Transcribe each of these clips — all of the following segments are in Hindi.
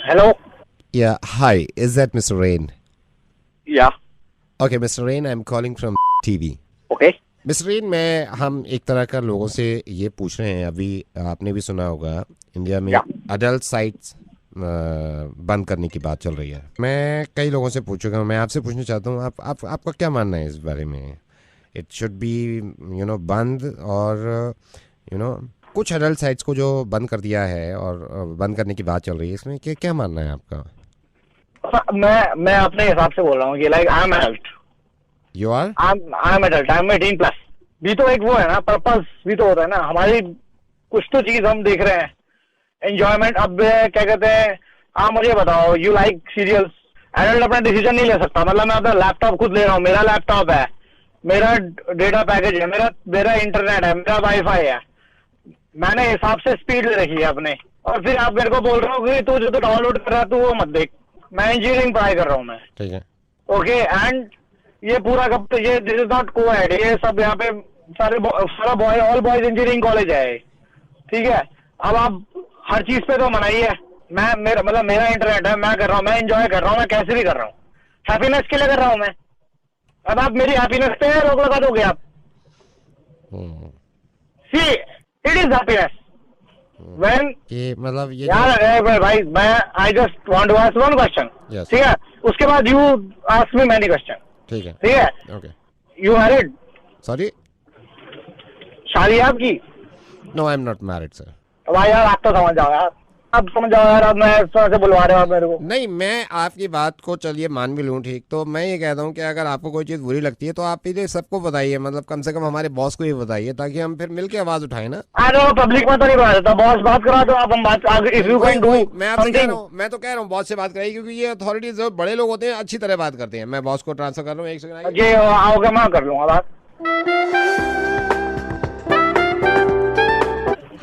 Hello? Yeah, hi. Is that Mr. Rain? Yeah. Okay, Mr. Rain, I'm calling from TV. Okay. Mister rain, हम एक तरह का लोगों से ये पूछ रहे हैं, अभी आपने भी सुना होगा इंडिया में अडल्ट साइट्स बंद करने की बात चल रही है। मैं कई लोगों से पूछ चुका हूँ, मैं आपसे पूछना चाहता हूँ, आपका क्या मानना है इस बारे में? इट शुड बी बंद, और कुछ अडल्ट साइट्स को जो बंद कर दिया है और बंद करने की बात चल रही है, इसमें क्या मानना है आपका? मैं अपने हिसाब से बोल रहा हूँ कि like I am adult. You are? I am adult, I am 18+। भी तो एक वो है ना, पर्पस भी तो होता है ना हमारी, कुछ तो चीज हम देख रहे हैं, एंजॉयमेंट। अब क्या कहते हैं, आप मुझे बताओ, यू लाइक सीरियल्स। एडल्ट अपना डिसीजन नहीं ले सकता। मतलब मैं अपना लैपटॉप खुद ले रहा हूँ, मेरा लैपटॉप है, मेरा डेटा पैकेज है, मेरा इंटरनेट है, मेरा वाईफाई है, मैंने हिसाब से स्पीड ले रखी है अपने। और फिर आप मेरे को बोल रहे हो कि तू जो तो डाउनलोड कर रहा है तू वो मत देख। मैं इंजीनियरिंग पढ़ाई कर रहा हूँ मैं, ठीक है। ओके, एंड ये पूरा कब तो ये दिस इज नॉट को-एड, ये सब यहाँ पे सारा boy, all boys engineering college है, ठीक है। अब आप हर चीज पे तो मनाही है। मेरा इंटरनेट है, मैं कर रहा हूँ, मैं एंजॉय कर रहा हूँ, मैं कैसे भी कर रहा हूँ, हैप्पीनेस के लिए कर रहा हूँ मैं। अब आप मेरी हैप्पीनेस पे रोक लगा दोगे आप? See, it is happiness when मतलब ये यार भाई, मैं I just want to ask one question, ठीक है, उसके बाद you ask me many question, ठीक है, ठीक है। ओके। You married? सॉरी? शादी है आपकी? No, I am not married sir. भाई यार आप तो समझ जाओ यार, आप समझ जाओ यार, अब मैं इस तरह से बुलवा रहे हो आप मेरे को। नहीं, मैं आपकी बात को चलिए मान भी लूँ, ठीक, तो मैं ये कहता हूँ कि अगर आपको कोई चीज़ बुरी लगती है तो आप इसे सबको बताइए, मतलब कम से कम हमारे बॉस को ही बताइए, ताकि हम फिर मिलके आवाज उठाएं ना। अरे पब्लिक में तो नहीं बता देता, बॉस बात करा तो आप हम बात आगे, इफ यू कैन डू। मैं आपसे कह रहा हूँ, मैं तो कह रहा हूँ बॉस से बात कराइए, क्योंकि ये अथॉरिटीज जो बड़े लोग होते हैं अच्छी तरह बात करते हैं। मैं बॉस को ट्रांसफर कर रहा हूँ, एक सेकंड। ये आओगे मैं कर लूंगा बात।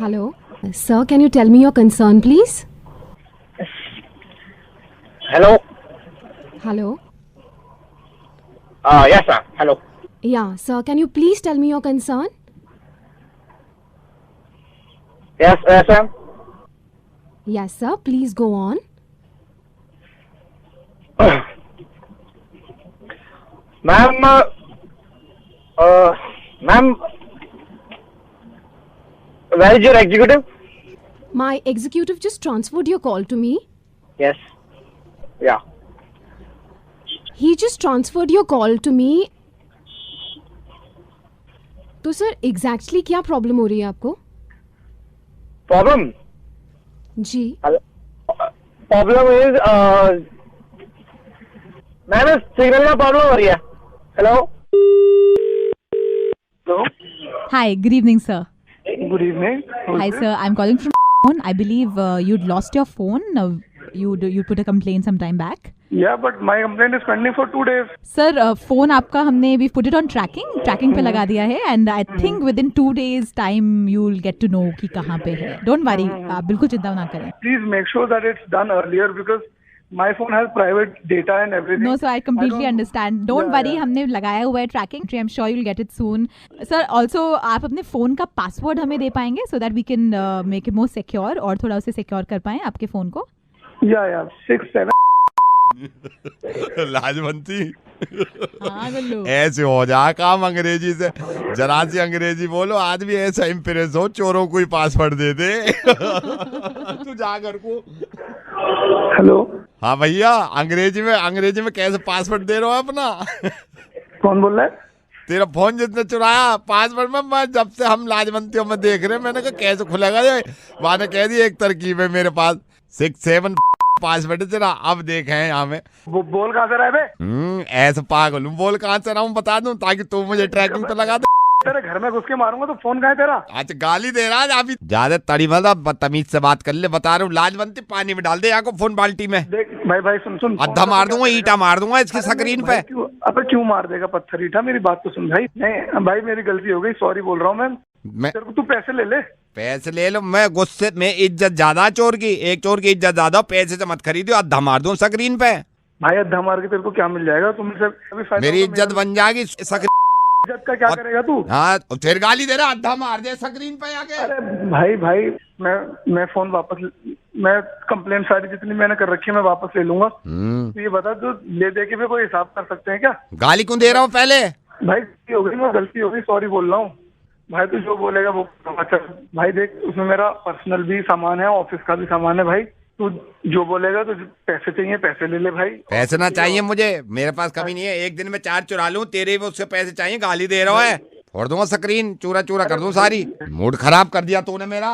Hello. Sir, can you tell me your concern, please? Hello? Hello. Yes sir, hello. Yeah, sir, can you please tell me your concern? Yes ma'am. Yes, sir, please go on. Ma'am, ma'am, where is your executive? My executive just transferred your call to me. Yes. Yeah. He just transferred your call to me. तो सर एग्जैक्टली क्या प्रॉब्लम हो रही है आपको? Problem? जी। Problem is, मैम सिग्नल का प्रॉब्लम हो रही है। Hello? Hello? Hi, good evening, sir. Good evening. Hi, sir. I'm calling from phone. I believe you'd lost your phone. You put a complaint some time back. Yeah, but my complaint is pending for 2 days. Sir, phone आपका हमने we put it on tracking पे लगा दिया है, and I think within 2 days time you'll get to know कि कहाँ पे है. Don't worry, आप बिल्कुल चिंता ना करें. Please make sure that it's done earlier because my phone has private data and everything. No, sir, I completely understand. Don't worry, हमने लगाया हुआ है tracking. I'm sure you'll get it soon. Sir, also आप अपने phone का password हमें दे पाएंगे so that we can make it more secure और थोड़ा उसे secure कर पाएं आपके phone को. Yeah, 6 7. लाजवंती, हाँ गुल्लू, ऐसे हो जा काम अंग्रेजी से, जरा सी अंग्रेजी बोलो, आदमी ऐसा इम्प्रेस हो, चोरों को ही पासवर्ड दे दे। तू जाकर को। हेलो। हाँ भैया, अंग्रेजी में कैसे पासवर्ड दे रहे हो अपना? कौन बोल रहा है? तेरा फोन जितने चुराया पासवर्ड में, मैं जब से हम लाजवंतियों में देख रहे हैं, मैंने कहा कैसे खुलेगा ये? वहां ने कह दी एक तरकीब है मेरे पास, 6 7 पासवर्ड तेरा। अब देखे हैं यहाँ में। बोल कहाँ से रहा है बे? ऐसा पागल हूँ, बोल कहाँ से रहा हूँ बता दूं, ताकि तू मुझे ट्रैकिंग पे लगा दे। तेरे घर में घुस के मारूंगा तो फोन कहाँ है तेरा? अच्छा गाली दे रहा है अभी, ज्यादा तड़ी मतलब बदतमीज से बात कर ले, बता रहा हूँ। लाजवंती पानी में डाल दे यहाँ को, फोन बाल्टी में। देख भाई सुन। अद्धा मार दूंगा, ईटा मार दूंगा इसकी स्क्रीन पे। अबे क्यों मार देगा पत्थर ईटा? मेरी बात तो सुन भाई। नहीं भाई मेरी गलती हो गई, सॉरी बोल रहा हूँ मैं। तेरे को तू पैसे ले ले। पैसे ले लो, मैं गुस्से में, इज्जत ज्यादा चोर की, एक चोर की इज्जत ज्यादा, पैसे से मत खरीदो, अद्धा मार दूं स्क्रीन पे। भाई अद्धा मार के तेरे को क्या मिल जाएगा? तुमसे मेरी इज्जत बन जाएगी। इज्जत का क्या करेगा तू? हाँ फिर गाली दे रहा, अद्धा मार दे स्क्रीन पे आके। अरे भाई मैं फोन वापस मैं कंप्लेन सारी जितनी मैंने कर रखी है मैं वापस ले लूंगा। तो ये बता, तो ले दे के भी कोई हिसाब कर सकते हैं क्या? गाली क्यों दे रहा हूँ पहले? भाई गलती हो गई, मैं गलती हो गई, सॉरी बोल रहा हूँ भाई। तू जो बोलेगा वो अच्छा भाई। देख, उसमें मेरा पर्सनल भी सामान है, ऑफिस का भी सामान है भाई। तू जो बोलेगा, तो पैसे चाहिए पैसे ले ले भाई। पैसे ना चाहिए मुझे, मेरे पास कमी नहीं है। एक दिन में 4 चुरा लूं, तेरे भी उससे पैसे चाहिए। गाली दे रहा है, फोड़ दूंगा स्क्रीन, चूरा चूरा कर दूं सारी। मूड खराब कर दिया तूने मेरा।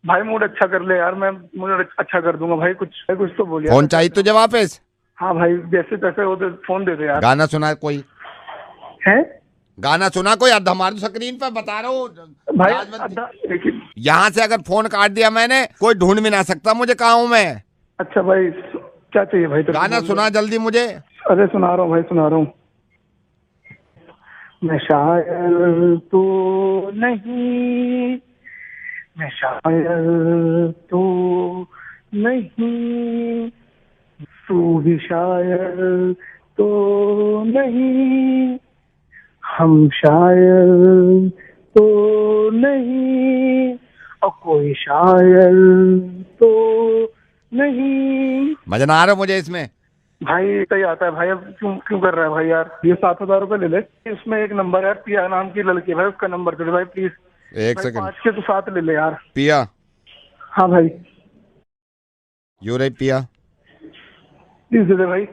भाई मूड अच्छा कर ले यार, मैं मूड अच्छा कर दूंगा भाई। कुछ तो बोलिए। फोन चाहिए तुझे वापस? हाँ भाई, जैसे तैसे हो तो फोन दे दे यार। गाना सुना कोई है? गाना सुना कोई? अद्धा मार दो स्क्रीन पर, बता रहा हूँ भाई। यहाँ से अगर फोन काट दिया मैंने, कोई ढूंढ भी ना सकता मुझे कहाँ हूँ मैं। अच्छा भाई, क्या चाहिए भाई? गाना सुना जल्दी मुझे। अरे सुना रहा हूँ भाई, सुना रहा हूँ। मैं शायर तो नहीं, मैं शायर तो नहीं, तू भी शायर तो नहीं, हम शायर तो नहीं, और कोई शायर तो नहीं। मजा ना आ रहा मुझे इसमें भाई। सही आता है भाई। अब क्यों कर रहा है भाई यार? ये 7,000 रुपए ले ले। इसमें एक नंबर है, पिया नाम की लड़की, भाई उसका नंबर दे दे भाई प्लीज। एक सेकंड। 5 के तो 7 ले ले यार। पिया? हाँ भाई। यू रे पिया, प्लीज दे दे भाई।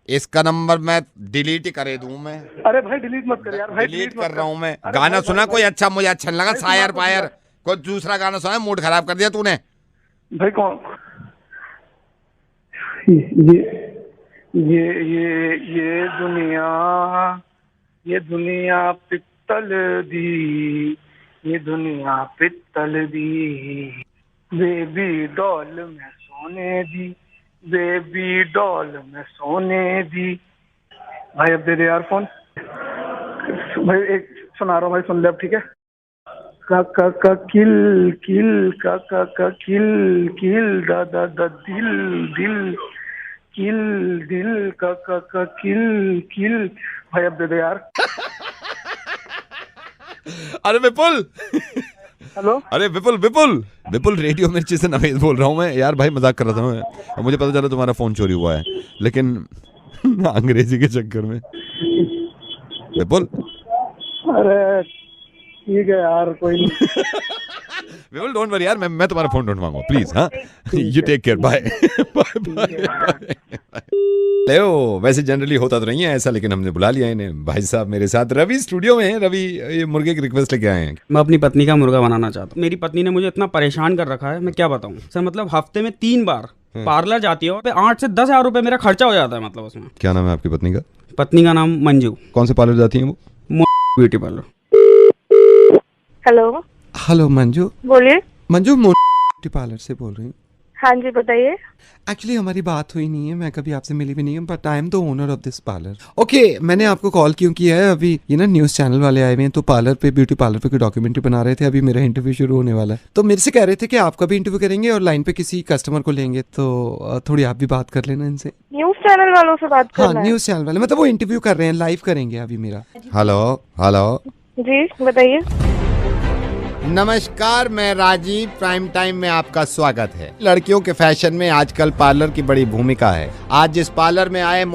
इसका नंबर मैं डिलीट ही करे दूं मैं? अरे भाई डिलीट मत कर यार भाई। डिलीट कर रहा हूँ मैं। गाना सुना कोई अच्छा? मुझे अच्छा नहीं लगा। शायर पायर कोई दूसरा गाना सुना। मूड खराब कर दिया तूने भाई। कौन? ये दुनिया पित्तल दी, ये दुनिया पित्तल दी, बेबी डॉल में सोने दी, बेबी डॉल में सोने दी। भाई अब दे दे यार फोन भाई। एक सुना रहा हूँ भाई, सुन ले अब, ठीक है? का किल किल का किल किल दा दा दा दिल दिल किल दिल का किल किल। भाई अब दे दे यार। अरे विपुल। हेलो। अरे विपुल विपुल विपुल, रेडियो मिर्ची से नवेद बोल रहा हूँ मैं यार। भाई मजाक कर रहा था मैं, और मुझे पता चला तुम्हारा फोन चोरी हुआ है, लेकिन अंग्रेजी के चक्कर में। विपुल अरे ठीक है यार, कोई नहीं। विपुल डोंट वरी यार, मैं तुम्हारा फोन ढूंढवाऊंगा प्लीज। हाँ, you take care, bye bye. लेओ, वैसे जनरली होता तो नहीं है ऐसा, लेकिन हमने बुला लिया इन्हें। भाई साहब मेरे साथ रवि स्टूडियो में है। रवि, ये मुर्गे की रिक्वेस्ट लेके आए हैं। मैं अपनी पत्नी का मुर्गा बनाना चाहता हूँ। मेरी पत्नी ने मुझे इतना परेशान कर रखा है, मैं क्या बताऊँ सर। मतलब हफ्ते में 3 बार पार्लर जाती है और 8 से 10 हजार रुपए मेरा खर्चा हो जाता है। मतलब उसमें। क्या नाम है आपकी पत्नी का? पत्नी का नाम मंजू। कौन से पार्लर जाती है वो? Beauty parlour. Hello. Hello Manju. बोलिए। मंजू, ब्यूटी पार्लर से बोल रही हूँ। हाँ जी बताइए। एक्चुअली हमारी बात हुई नहीं है, मैं कभी आपसे मिली भी नहीं हूँ, but I am the owner of this parlour. Okay, मैंने आपको कॉल क्यों किया है? अभी ये ना न्यूज़ चैनल वाले आए हुए हैं, तो पार्लर पे, ब्यूटी पार्लर पे कोई डॉक्यूमेंट्री बना रहे थे। अभी मेरा इंटरव्यू शुरू होने वाला है, तो मेरे से कह रहे थे कि आपका भी इंटरव्यू करेंगे और लाइन पे किसी कस्टमर को लेंगे, तो थोड़ी आप भी बात कर लेना इनसे। न्यूज़ चैनल वालों से बात करना है? हाँ, न्यूज़ चैनल वाले, मतलब वो इंटरव्यू कर रहे हैं, लाइव करेंगे अभी मेरा। हेलो हेलो जी बताइए। नमस्कार, मैं राजीव। प्राइम टाइम में आपका स्वागत है। लड़कियों के फैशन में आजकल पार्लर की बड़ी भूमिका है। आज जिस पार्लर में आए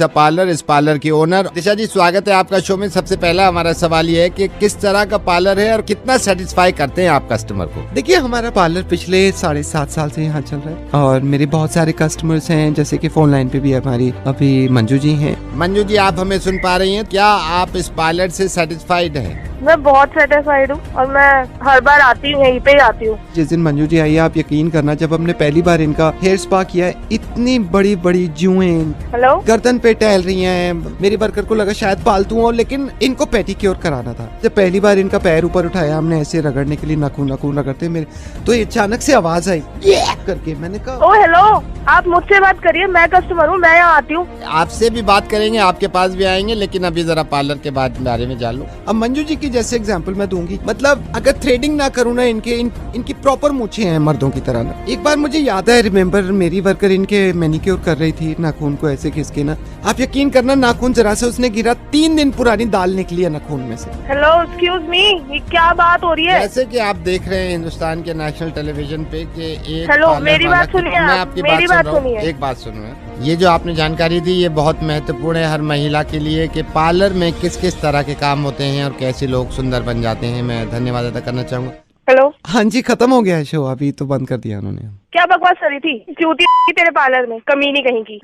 पार्लर, इस पार्लर की ओनर दिशा जी, स्वागत है आपका शो में। सबसे पहला हमारा सवाल ये है कि किस तरह का पार्लर है और कितना सेटिस्फाई करते हैं आप कस्टमर को? देखिए, हमारा पार्लर पिछले 7.5 साल से यहाँ चल रहा है और मेरे बहुत सारे कस्टमर्स हैं, जैसे कि फोन लाइन पे भी हमारी अभी मंजू जी हैं। मंजू जी, आप हमें सुन पा रही हैं? क्या आप इस पार्लर से सेटिस्फाइड हैं? मैं बहुत सेटिस्फाइड हूँ और मैं हर बार आती हूँ, यहीं पे ही आती हूँ। जिस दिन मंजू जी आई, आप यकीन करना, जब हमने पहली बार इनका हेयर स्पा किया है, इतनी बड़ी बड़ी जुएं हेलो गर्दन पे टहल रही हैं। मेरी वर्कर को लगा शायद पालतू हो, लेकिन इनको पेडिक्योर कराना था। जब पहली बार इनका पैर ऊपर उठाया हमने ऐसे रगड़ने के लिए, नाखून नाखून रगड़ते मेरे, तो अचानक से आवाज आई ये करके। मैंने कहा ओ हेलो। आप मुझसे बात करिए, मैं कस्टमर हूँ, मैं यहाँ आती हूँ। आपसे भी बात करेंगे, आपके पास भी आएंगे, लेकिन अभी जरा पार्लर के बारे में जान लो। अब मंजू जी की जैसे एग्जांपल मैं दूंगी, मतलब अगर थ्रेडिंग ना करूँ ना, इनकी प्रॉपर मूछें हैं मर्दों की तरह ना। एक बार मुझे याद है, रिमेम्बर मेरी वर्कर इनके मैनिक्योर कर रही थी, नाखून को ऐसे खिसके ना, आप यकीन करना नाखून जरा से उसने गिरा, 3 दिन पुरानी दाल निकली है नाखून में से। हेलो, एक्सक्यूज मी, ये क्या बात हो रही है? जैसे कि आप देख रहे हैं हिंदुस्तान के नेशनल टेलीविजन पे कि एक हेलो, मेरी बात सुनिए, आपकी मेरी बात सुनिए। एक बात सुनो, ये जो आपने जानकारी दी ये बहुत महत्वपूर्ण है हर महिला के लिए कि पार्लर में किस किस तरह के काम होते हैं और कैसे लोग सुंदर बन जाते हैं। मैं धन्यवाद अदा करना चाहूँगा। हेलो, हाँ जी, खत्म हो गया है शो, अभी तो बंद कर दिया उन्होंने। क्या बकवास कर रही थी? चूती तेरे पार्लर में, कमीनी कहीं की।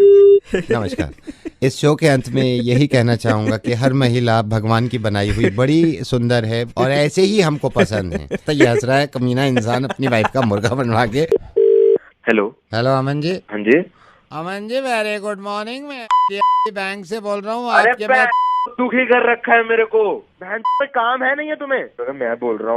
नमस्कार। इस शो के अंत में यही कहना चाहूंगा कि हर महिला भगवान की बनाई हुई बड़ी सुंदर है और ऐसे ही हमको पसंद है। तो ये हंस रहा है कमीना इंसान अपनी वाइफ का मुर्गा बनवा के। Hello hello Aman ji. हाँ जी। Aman ji very good morning, मैं बैंक से बोल रहा हूँ। अरे दुखी कर रखा है मेरे को, बहन पे काम है नहीं है तुम्हें? तो मैं बोल रहा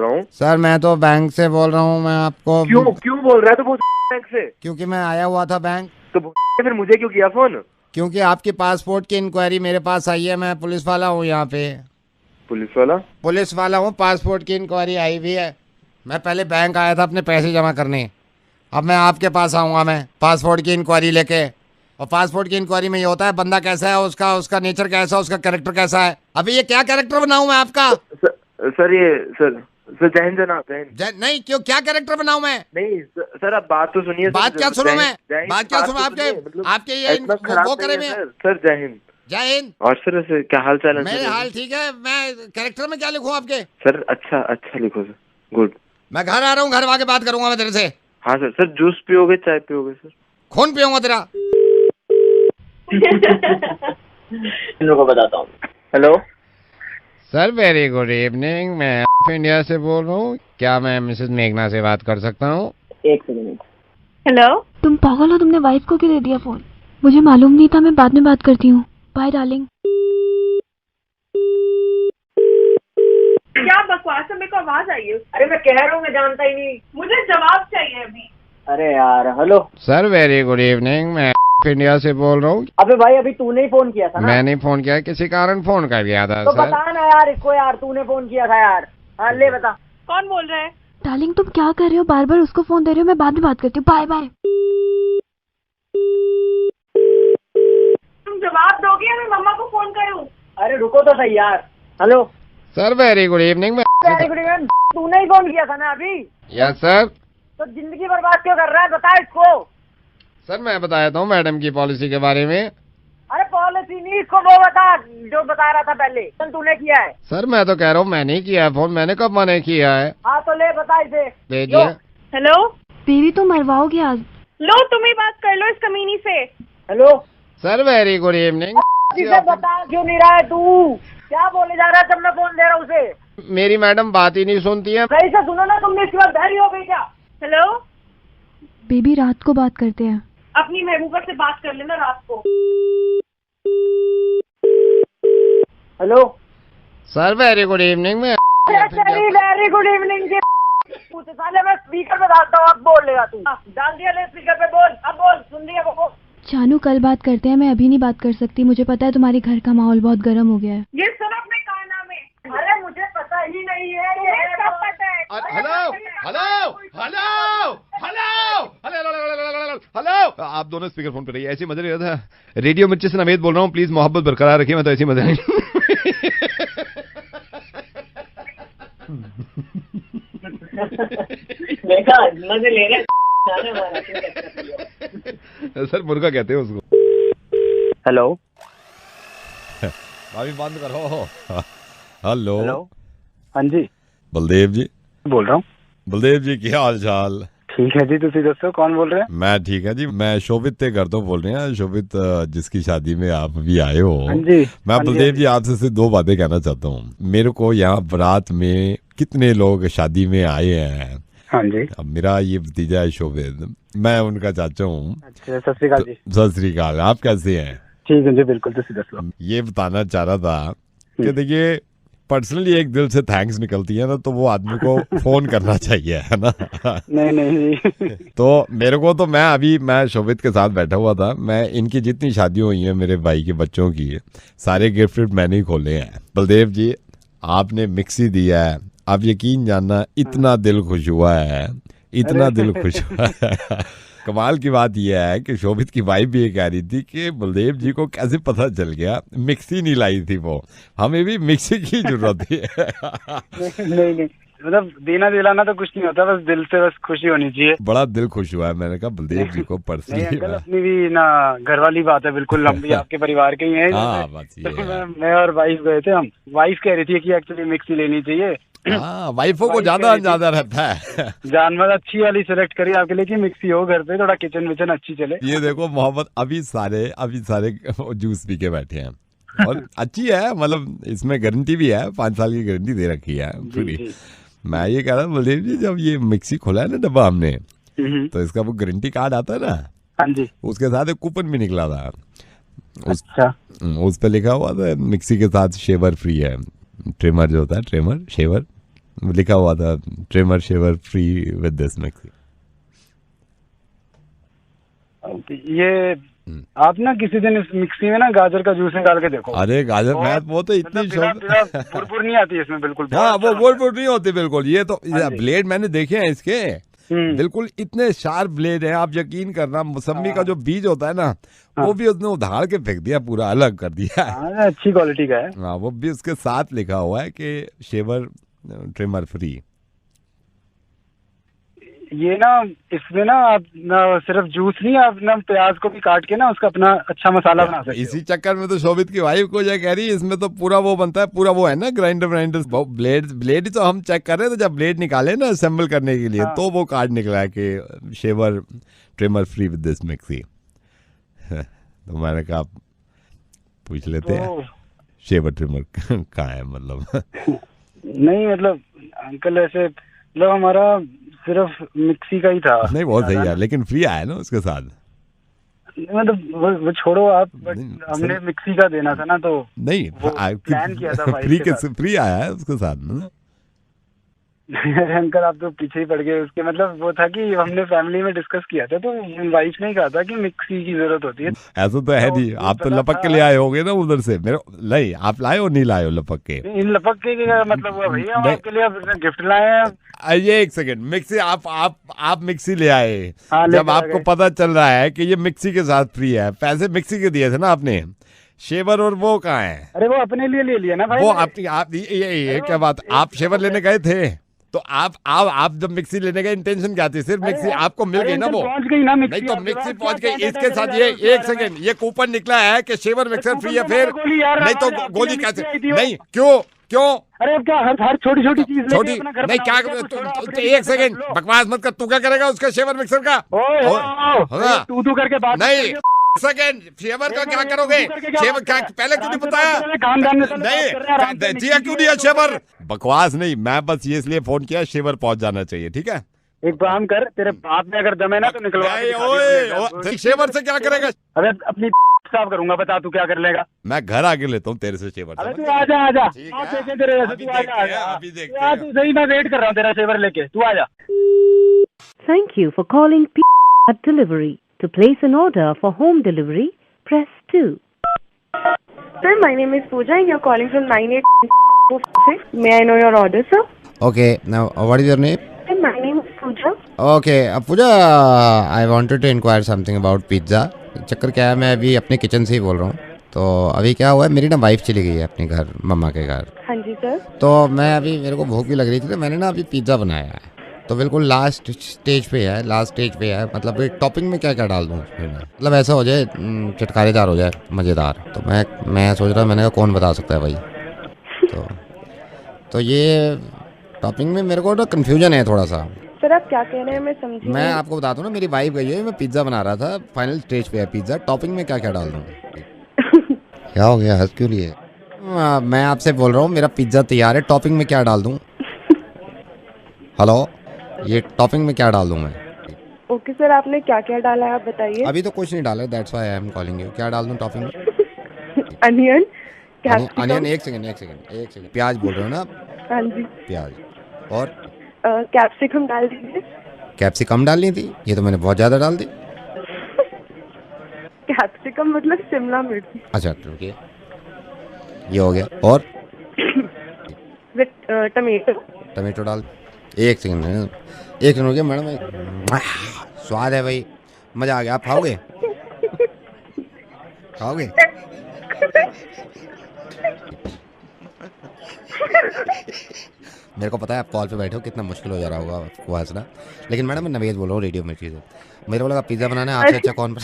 हूँ सर, मैं तो बैंक से बोल रहा हूँ। मैं आपको क्यों बोल रहा है तो बैंक से? क्योंकि मैं आया हुआ था बैंक। तो फिर मुझे क्यों किया फोन? क्योंकि आपकी पासपोर्ट की इंक्वायरी मेरे पास आई है। मैं पुलिस वाला हूँ यहाँ पे। पुलिस वाला हूँ, पासपोर्ट की इंक्वायरी आई हुई है। मैं पहले बैंक आया था अपने पैसे जमा करने, अब मैं आपके पास आऊँगा मैं पासपोर्ट की इंक्वायरी लेके। और पासपोर्ट की इंक्वायरी में ये होता है बंदा कैसा है, उसका नेचर कैसा है, उसका कैरेक्टर कैसा है। अभी ये क्या कैरेक्टर बनाऊं मैं आपका? सर जय हिंद जनाब। नहीं, क्यों, क्या कैरेक्टर बनाऊं मैं? नहीं सर, आप बात तो सुनिए। बात क्या सुनूं मैं? बात क्या सुनूं आपके ये वो करे में? सर जय हिंद। जय हिंद। और सर क्या हाल चाल है? मेरे हाल ठीक है। मैं कैरेक्टर में क्या लिखूं आपके? सर अच्छा लिखो सर। गुड। मैं घर आ रहा हूँ, घर आके बात करूंगा मैं तेरे से। हाँ सर जूस पियोगे, चाय पियोगे सर? खून पियूंगा तेरा। इन लोगों को बताता हूँ। Hello sir, very good evening, मैं इंडिया से बोल रहा हूँ। क्या मैं मिसेस मेघना से बात कर सकता हूँ? एक सेकंड। हेलो, तुम पागल हो, तुमने वाइफ को क्यों दे दिया फोन? मुझे मालूम नहीं था, मैं बाद में बात करती हूँ। Bye darling. क्या बकवास है? मेरे को आवाज आई है। अरे मैं कह रहा हूँ, मैं जानता ही नहीं। मुझे जवाब चाहिए अभी। अरे यार, hello sir, very good evening, मैं इंडिया से बोल रहा हूँ। अबे भाई, अभी तूने ही फोन किया था ना? मैंने फोन किया, किसी कारण फोन कर गया था। तो सर बता ना यार इसको, यार तूने फोन किया था यार। हाँ ले बता। कौन बोल रहा है? डार्लिंग, तुम क्या कर रहे हो? बार बार उसको फोन दे रहे हो। मैं बाद में बात करती हूँ। Bye bye. तुम जवाब दोगे या मैं मम्मा को फोन करूँ? अरे रुको तो सही यार। Hello sir, very good evening, तूने ही फोन किया था ना अभी? Yes sir. तो जिंदगी बर्बाद क्यों कर रहा है, बता इसको। सर, मैं बताया था मैडम की पॉलिसी के बारे में। अरे पॉलिसी नहीं, इसको वो बता जो बता रहा था पहले। तूने किया है? सर, मैं तो कह रहा हूँ मैंने किया है फोन। मैंने कब मना किया है? हाँ तो ले बता इसे। दे दिया। हेलो बेबी, तुम मरवाओगे आज। लो, तुम ही बात कर लो इस कमीनी से। Hello sir, very good evening. इसे बता क्यों नहीं रहा है तू? क्या बोले जा रहा है जब मैं फोन दे रहा हूँ उसे? मेरी मैडम बात ही नहीं सुनती है। सही से सुनो ना, तुमने इसके बाद बहरी हो गई क्या? हेलो बेबी, रात को बात करते हैं। अपनी महबूबा से बात कर लेना रात को। Hello sir, very good evening, मैं वेरी गुड इवनिंग के साले मैं स्पीकर पे डालता हूँ, अब बोल लेगा तू। डाल दिया ले स्पीकर पे, बोल अब बोल। सुन रही है वो? जानू, कल बात करते हैं, मैं अभी नहीं बात कर सकती। मुझे पता है तुम्हारे घर का माहौल बहुत गर्म हो गया है। ये सुनो अपने काना में। अरे मुझे पता ही नहीं है। ये सब पता है। हेलो, आप दोनों स्पीकर फोन पे रहिए। ऐसे मजे नहीं रहा था। रेडियो मिर्ची से नवेद बोल रहा हूँ, प्लीज मोहब्बत बरकरार रखिए। मैं तो ऐसे मजे नहीं। मजे ले रहे। सर, मुर्गा कहते हैं उसको। हेलो अभी बंद करो। हेलो। हाँ जी, बलदेव जी बोल रहा हूँ। बलदेव जी, क्या हाल चाल? ठीक है जी, तुसी दसो कौन बोल रहे हैं? मैं ठीक है जी, मैं शोभित ते घर तो बोल रहे हैं। शोभित जिसकी शादी में आप भी आए हो। हाँ जी। मैं बलदेव जी आपसे सिर्फ 2 बातें कहना चाहता हूँ। मेरे को यहाँ बारात में कितने लोग शादी में आए हैं। हाँ जी। अब मेरा ये भतीजा है शोभित, मैं उनका चाचा हूँ। अच्छा, सत श्री अकाल जी। सत श्री अकाल, आप कैसे हैं? ठीक है जी, बिल्कुल। तुसी दसो। ये बताना चाह रहा था कि देखिए, पर्सनली एक दिल से थैंक्स निकलती है ना, तो वो आदमी को फोन करना चाहिए, है ना। नहीं तो मेरे को तो मैं शोभित के साथ बैठा हुआ था, मैं इनकी जितनी शादियां हुई हैं मेरे भाई के बच्चों की, सारे गिफ्ट मैंने ही खोले हैं। बलदेव जी, आपने मिक्सी दिया है, आप यकीन जानना इतना दिल खुश हुआ है, इतना दिल खुश हुआ है। कमाल की बात यह है कि शोभित की वाइफ भी ये कह रही थी कि बलदेव जी को कैसे पता चल गया, मिक्सी नहीं लाई थी वो, हमें भी मिक्सी की जरूरत थी। नहीं मतलब देना दिलाना तो कुछ नहीं होता, बस दिल से बस खुशी होनी चाहिए। बड़ा दिल खुश हुआ है, मैंने कहा बलदेव जी को पर्सनली। अंकल अपनी भी ना घर वाली बात है, बिल्कुल हम भी आपके परिवार के ही हैं। हाँ, बात ये है। मैं और वाइफ गए थे, हम वाइफ कह रही थी कि एक्चुअली मिक्सी लेनी चाहिए। हाँ, वाइफों को ज्यादा रहता है। जानवर अच्छी वाली सिलेक्ट करी आपके लिए कि मिक्सी हो घर पे, थोड़ा किचन विचन अच्छी चले। ये देखो मोहम्मद अभी सारे जूस पी के बैठे हैं, और अच्छी है, मतलब इसमें गारंटी भी है, 5 साल की गारंटी दे रखी है पूरी। मैं ये कह रहा हूँ बलदेव जी, जब ये मिक्सी खोला है ना डब्बा हमने, तो इसका वो गारंटी कार्ड आता है ना, हाँ जी, उसके साथ एक कूपन भी निकला था। अच्छा, उस पे लिखा हुआ था मिक्सी के साथ शेवर फ्री है, ट्रिमर जो होता है, ट्रिमर शेवर लिखा हुआ था, trimmer shaver free with this mixie. ये आप ना किसी दिन इस मिक्सी में ना गाजर का जूस निकाल के देखो। अरे गाजर, मैं वो तो इतनी बुरबुर नहीं आती इसमें बिल्कुल। हाँ, वो बुरबुर नहीं होती बिल्कुल। ये तो ब्लेड मैंने देखे हैं इसके, बिल्कुल इतने शार्प ब्लेड हैं, आप यकीन करना। मौसमी का जो बीज होता है ना, वो भी उसने उधार के फेंक दिया, पूरा अलग कर दिया। अच्छी क्वालिटी का है। हाँ, वो भी उसके साथ लिखा हुआ है कि शेवर ट्रिमर फ्री। ये ना इसमें ना आप ना सिर्फ जूस नहीं, आप ना प्याज को भी काट के ना उसका अपना अच्छा मसाला बना सकते हो। इसी चक्कर में तो शोभित की वाइफ को ये कह रही है, इसमें तो पूरा वो बनता है, पूरा वो है ना ग्राइंडर ब्लेड तो हम चेक कर रहे थे, जब ब्लेड निकाले ना असेंबल करने के लिए, तो वो कार्ड निकला है कि shaver trimmer free with this mixie. तो मैंने कहा पूछ लेते हैं शेवर ट्रिमर कहाँ है, मतलब। नहीं मतलब अंकल ऐसे मतलब हमारा सिर्फ मिक्सी का ही था। नहीं, बहुत सही है, लेकिन फ्री आया ना उसके साथ। मतलब वो छोड़ो आप, हमने मिक्सी का देना था ना, तो नहीं प्लान किया था फ्री आया है उसके साथ ना। अंकल आप तो पीछे ही पड़ गए उसके। मतलब वो था कि हमने फैमिली में डिस्कस किया था, तो वाइफ ने कहा था कि मिक्सी की जरूरत होती है। ऐसा तो है नहीं, आप तो लपक के ले आए होगे ना उधर से। मेरे नहीं, आप लाए हो नहीं लाए हो लपक के? इन लपक के मतलब हुआ भैया, हम आपके लिए गिफ्ट लाए हैं। ये एक सेकंड, मिक्सी आप मिक्सी ले आए, जब आपको पता चल रहा है कि ये मिक्सी के साथ फ्री है, पैसे मिक्सी के दिए थे ना आपने, शेवर और वो कहाँ है? अरे वो अपने लिए ले लिया ना भाई। वो आप ये क्या बात, आप शेवर लेने गए थे, तो आप जब मिक्सी लेने का इंटेंशन क्या थी? सिर्फ मिक्सी आपको मिल गई ना, वो पहुंच गई ना मिक्सी। नहीं तो मिक्सी पहुंच गई, इसके साथ ये एक सेकंड, ये कूपन निकला है कि शेवर मिक्सर फ्री है, फिर नहीं तो गोली कैसे? नहीं, क्यों? अरे क्या हर छोटी छोटी चीज छोटी नहीं, क्या एक सेकंड बकवास मत कर, तू क्या करेगा उसका शेवर मिक्सर का? तू करके बात नहीं, सेकंड शेवर का क्या करोगे? शेवर क्या पहले क्यों नहीं बताया? नहीं दिया क्यों नहीं है शेवर? बकवास नहीं, मैं बस ये इसलिए फोन किया, शेवर पहुंच जाना चाहिए, ठीक है? एक काम कर, तेरे बाप में अगर दम है ना तो निकलवा। शेवर से क्या करेगा? अरे अपनी साफ करूंगा, बता तू क्या कर लेगा? मैं घर आके लेता हूँ तेरे से शेवर। अरे तू आजा तेरे अभी देखते, तू सही, मैं वेट कर रहा हूँ तेरा शेवर लेके, तू आजा। Thank you for calling Delivery. To place an order for home delivery, press 2. Sir, my name is Pooja and you're calling from 9846. May I know your order, sir? Okay, now what is your name? Sir, my name is Pooja. Okay, Pooja, I wanted to inquire something about pizza. चक्कर क्या है, मैं अभी अपने किचन से ही बोल रहा हूँ। तो अभी क्या हुआ है, मेरी ना वाइफ चली गई है अपने घर, मम्मा के घर। हाँ जी सर। तो मैं अभी, मेरे को भूख भी लग रही थी, तो मैंने ना अभी पिज़्ज़ा बनाया है, तो बिल्कुल लास्ट स्टेज पे है। मतलब टॉपिंग में क्या क्या डाल दूँ, मतलब ऐसा हो जाए चटकारेदार हो जाए, मज़ेदार। तो मैं सोच रहा, मैंने कहा कौन बता सकता है भाई। तो ये टॉपिंग में मेरे को ना कन्फ्यूजन है थोड़ा सा। सर आप क्या कह रहे हैं, मैं समझी। मैं आपको बताता हूँ ना, मेरी वाइफ गई है, मैं पिज़्ज़ा बना रहा था, फाइनल स्टेज पे है पिज़्ज़ा, टॉपिंग में क्या क्या डाल दूँ? क्या हो गया, हंस क्यों रही है? मैं आपसे बोल रहा हूँ, मेरा पिज़्ज़ा तैयार है, टॉपिंग में क्या डाल दूँ? हेलो, ये टॉपिंग में क्या डाल दूँ मैं? ओके सर, आपने क्या क्या डाला है आप बताइए। अभी तो कुछ नहीं डाला, that's why I am calling you. क्या डाल दूँ टॉपिंग में? अनियन, अनियन, एक सेकंड, प्याज बोल रहे हो ना आप? हाँ जी। प्याज और कैप्सिकम डाल दीजिए। कैप्सिकम डालनी थी? ये तो मैंने बहुत ज्यादा डाल दी। कैप्सिकम मतलब शिमला मिर्च। अच्छा रुकिए, ये हो गया। और टमेटो। टमाटो डाल। एक सेकंड हो गया मैडम। स्वाद है भाई, मजा आ गया। आप खाओगे? मेरे को पता है आप कॉल पे बैठे हो, कितना मुश्किल हो जा रहा होगा आपको हंसना, लेकिन मैडम मैं नवेद बोल रहा हूँ रेडियो मिर्ची से। मेरे को लगा पिज्जा बनाना है आपसे अच्छा कौन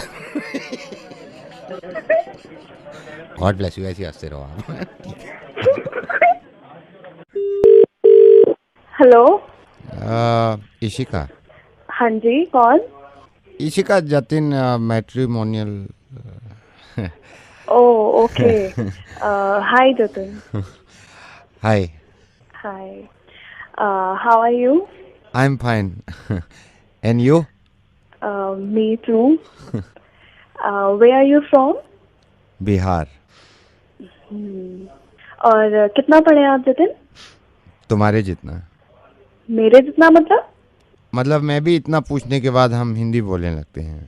गॉड ब्लेस यू, ऐसे हंसते रहो आप। हेलो इशिका। हाँ जी, कौन? Ishika Jatin, matrimonial. Oh okay. Hi Jatin. Hi. How are you? I am fine and you? Me too. Where are you from? Bihar. और कितना पढ़े आप जतिन? तुम्हारे जितना। मेरे जितना मतलब मैं भी इतना पूछने के बाद हम हिंदी बोलने लगते हैं।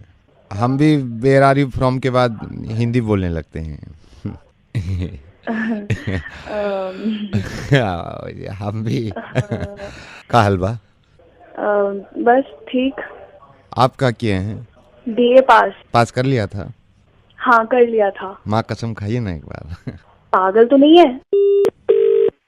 हम भी वेयर आर यू फ्रॉम के बाद हिंदी बोलने लगते हैं। हम भी। का हलवा? बस ठीक। आप क्या किए हैं? बीए पास कर लिया था? हाँ कर लिया था। माँ कसम खाइए ना एक बार। पागल तो नहीं है?